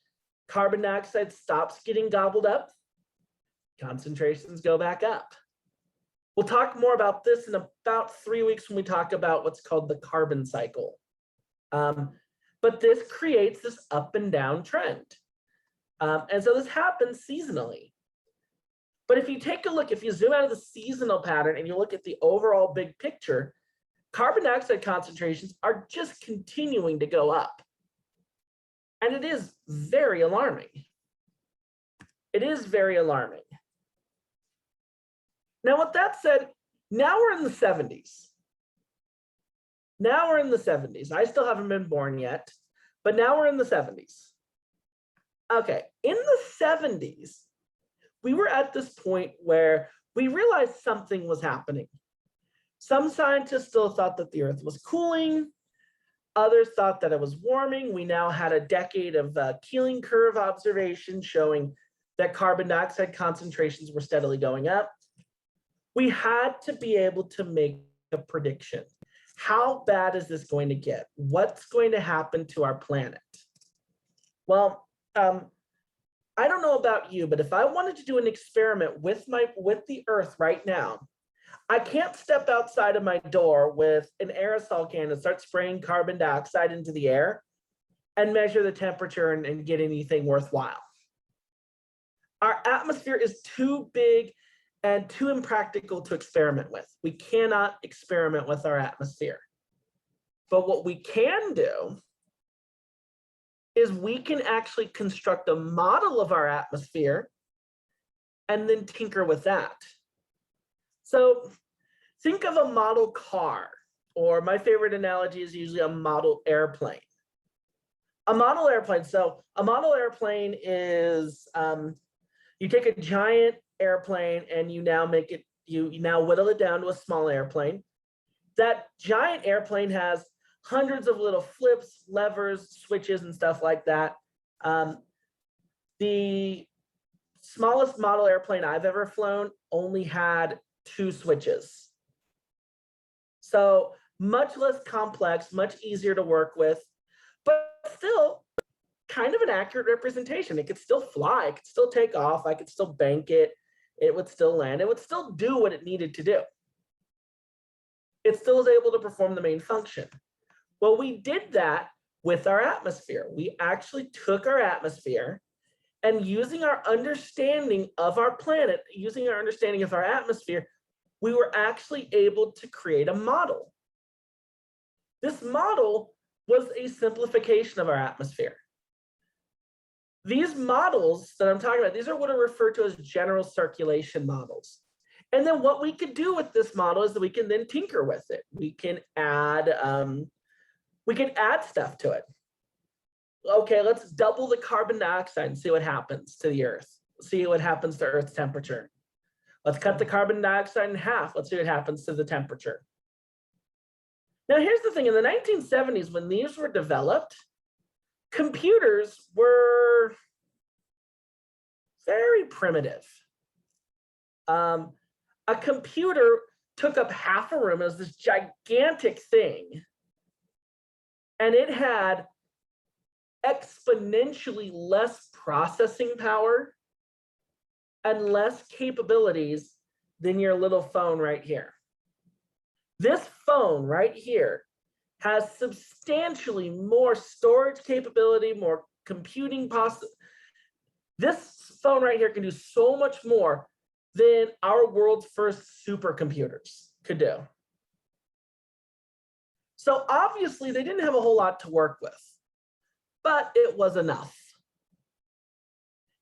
carbon dioxide stops getting gobbled up, concentrations go back up. We'll talk more about this in about 3 weeks when we talk about what's called the carbon cycle. But this creates this up and down trend. And so this happens seasonally. But if you take a look, if you zoom out of the seasonal pattern and you look at the overall big picture, carbon dioxide concentrations are just continuing to go up. And it is very alarming. It is very alarming. Now, with that said, now we're in the 70s. Now we're in the 70s. I still haven't been born yet, but now we're in the 70s. Okay, in the 70s, we were at this point where we realized something was happening. Some scientists still thought that the Earth was cooling. Others thought that it was warming. We now had a decade of Keeling curve observation showing that carbon dioxide concentrations were steadily going up. We had to be able to make a prediction. How bad is this going to get? What's going to happen to our planet? Well, I don't know about you, but if I wanted to do an experiment with the Earth right now, I can't step outside of my door with an aerosol can and start spraying carbon dioxide into the air and measure the temperature and get anything worthwhile. Our atmosphere is too big and too impractical to experiment with. We cannot experiment with our atmosphere. But what we can do is we can actually construct a model of our atmosphere and then tinker with that. So think of a model car, or my favorite analogy is usually a model airplane. A model airplane, so a model airplane is, you take a giant airplane and you now whittle it down to a small airplane. That giant airplane has hundreds of little flips, levers, switches, and stuff like that. The smallest model airplane I've ever flown only had 2 switches. So much less complex, much easier to work with, but still kind of an accurate representation. It could still fly, it could still take off, I could still bank it, it would still land, it would still do what it needed to do. It still is able to perform the main function. Well, we did that with our atmosphere. We actually took our atmosphere and using our understanding of our planet, using our understanding of our atmosphere, we were actually able to create a model. This model was a simplification of our atmosphere. These models that I'm talking about, these are what are referred to as general circulation models. And then what we could do with this model is that we can then tinker with it. We can add stuff to it. Okay, let's double the carbon dioxide and see what happens to the Earth. See what happens to Earth's temperature. Let's cut the carbon dioxide in half. Let's see what happens to the temperature. Now, here's the thing. In the 1970s, when these were developed, computers were very primitive. A computer took up half a room. It was this gigantic thing. And it had exponentially less processing power and less capabilities than your little phone right here. This phone right here has substantially more storage capability, more computing possibility. This phone right here can do so much more than our world's first supercomputers could do. So obviously they didn't have a whole lot to work with, but it was enough.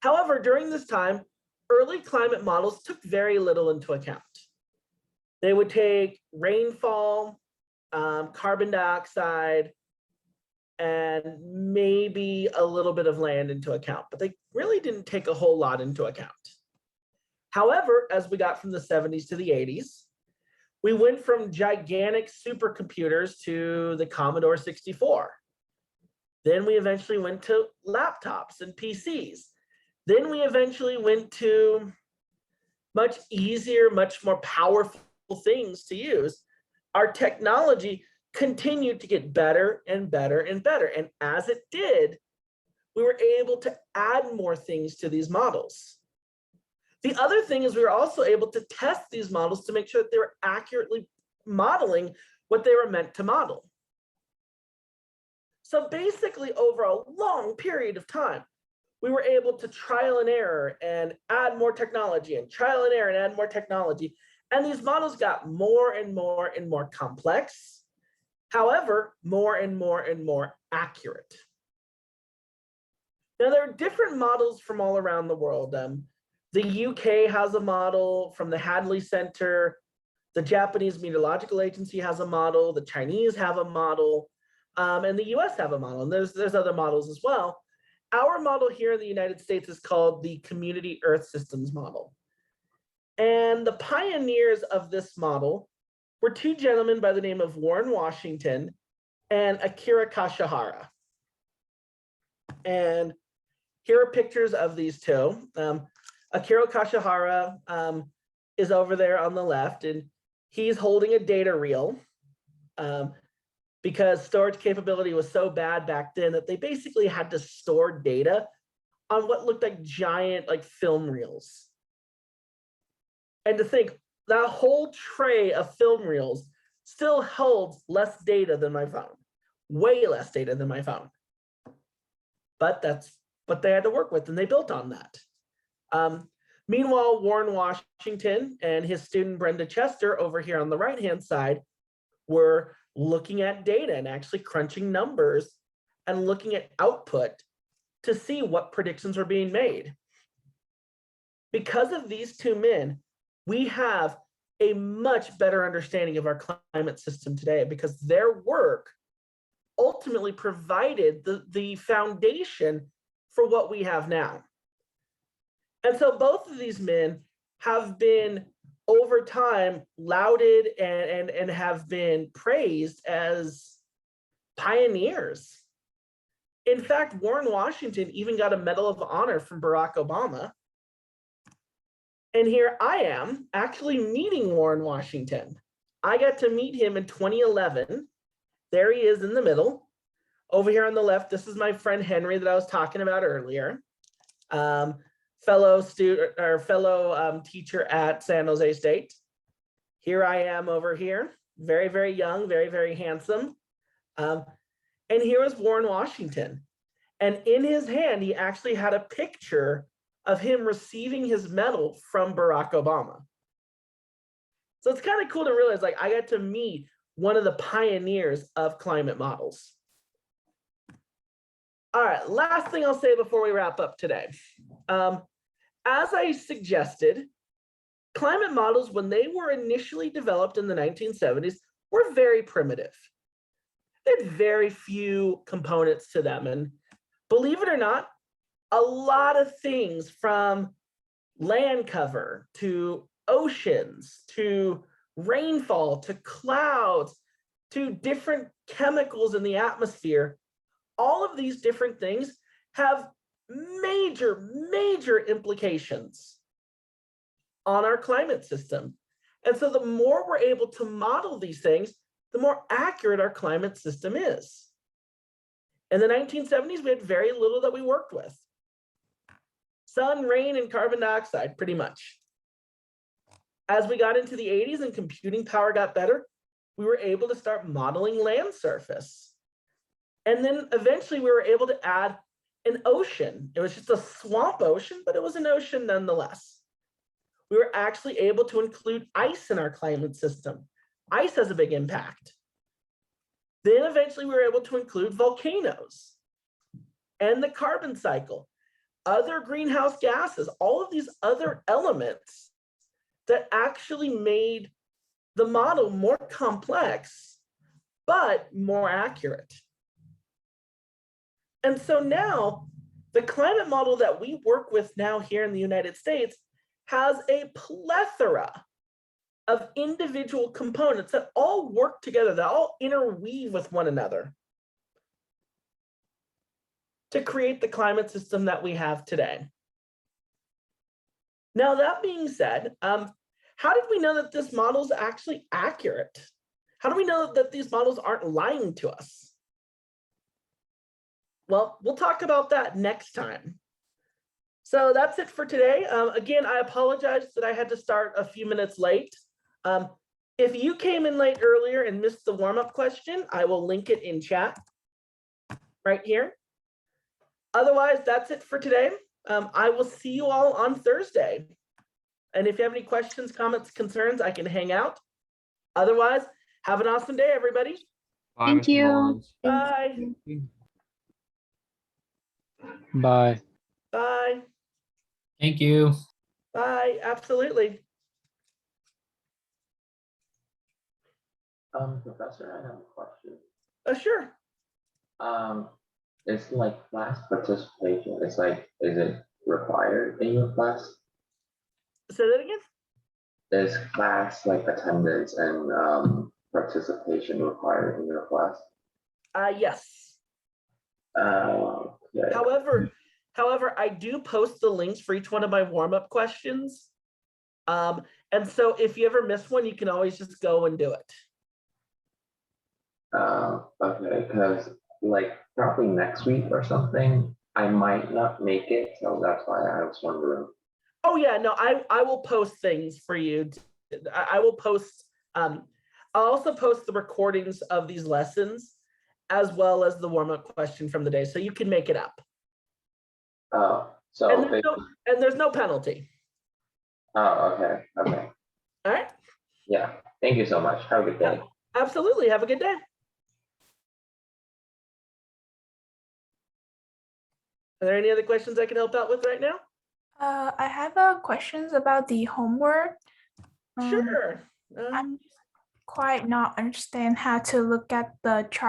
However, during this time, early climate models took very little into account. They would take rainfall, carbon dioxide, and maybe a little bit of land into account, but they really didn't take a whole lot into account. However, as we got from the 70s to the 80s, we went from gigantic supercomputers to the Commodore 64. Then we eventually went to laptops and PCs. Then we eventually went to much easier, much more powerful things to use. Our technology continued to get better and better and better. And as it did, we were able to add more things to these models. The other thing is we were also able to test these models to make sure that they were accurately modeling what they were meant to model. So basically, over a long period of time, we were able to trial and error and add more technology and trial and error and add more technology. And these models got more and more and more complex. However, more and more and more accurate. Now, there are different models from all around the world. The UK has a model from the Hadley Center. The Japanese Meteorological Agency has a model. The Chinese have a model. And the US have a model. And there's other models as well. Our model here in the United States is called the Community Earth Systems Model. And the pioneers of this model were two gentlemen by the name of Warren Washington and Akira Kashihara. And here are pictures of these two. Akira Kashihara is over there on the left, and he's holding a data reel because storage capability was so bad back then that they basically had to store data on what looked like giant film reels. And to think that whole tray of film reels still holds less data than my phone, way less data than my phone. But that's what they had to work with, and they built on that. Meanwhile, Warren Washington and his student Brenda Chester over here on the right-hand side were looking at data and actually crunching numbers and looking at output to see what predictions were being made. Because of these two men, we have a much better understanding of our climate system today because their work ultimately provided the foundation for what we have now. And so both of these men have been over time lauded and have been praised as pioneers. In fact, Warren Washington even got a Medal of Honor from Barack Obama. And here I am actually meeting Warren Washington. I got to meet him in 2011. There he is in the middle. Over here on the left, this is my friend Henry that I was talking about earlier. Fellow student or fellow teacher at San Jose State. Here I am over here, very, very young, very, very handsome. And here is Warren Washington. And in his hand, he actually had a picture of him receiving his medal from Barack Obama. So it's kind of cool to realize I got to meet one of the pioneers of climate models. All right, last thing I'll say before we wrap up today. As I suggested, climate models, when they were initially developed in the 1970s, were very primitive. They had very few components to them. And believe it or not, a lot of things from land cover to oceans to rainfall to clouds to different chemicals in the atmosphere, all of these different things have major implications on our climate system. And so the more we're able to model these things, the more accurate our climate system is. In the 1970s, we had very little that we worked with. Sun, rain, and carbon dioxide, pretty much. As we got into the 80s and computing power got better, we were able to start modeling land surface. And then eventually we were able to add an ocean. It was just a swamp ocean, but it was an ocean nonetheless. We were actually able to include ice in our climate system. Ice has a big impact. Then eventually we were able to include volcanoes and the carbon cycle, other greenhouse gases, all of these other elements that actually made the model more complex, but more accurate. And so now the climate model that we work with now here in the United States has a plethora of individual components that all work together, that all interweave with one another to create the climate system that we have today. Now, that being said, how did we know that this model is actually accurate? How do we know that these models aren't lying to us? Well, we'll talk about that next time. So that's it for today. Again, I apologize that I had to start a few minutes late. If you came in late earlier and missed the warm-up question, I will link it in chat right here. Otherwise, that's it for today. I will see you all on Thursday. And if you have any questions, comments, concerns, I can hang out. Otherwise, have an awesome day, everybody. Bye, Thank Mr. you. Mullins. Bye. Bye. Bye. Thank you. Bye. Absolutely. Professor, I have a question. Sure. It's like class participation. It's like, is it required in your class? Say that again. Is class like attendance and participation required in your class? Yes. Yeah. However, I do post the links for each one of my warm-up questions. And so if you ever miss one, you can always just go and do it. Okay, because like probably next week or something, I might not make it, so that's why I was wondering. Oh yeah, no, I will post things for you. I will post, I'll also post the recordings of these lessons as well as the warm-up question from the day, so you can make it up. So And there's no penalty. oh, okay. All right. Yeah. Thank you so much. Have a good day. Absolutely. Have a good day. Are there any other questions I can help out with right now? I have questions about the homework. Sure. I'm quite not understand how to look at the chart.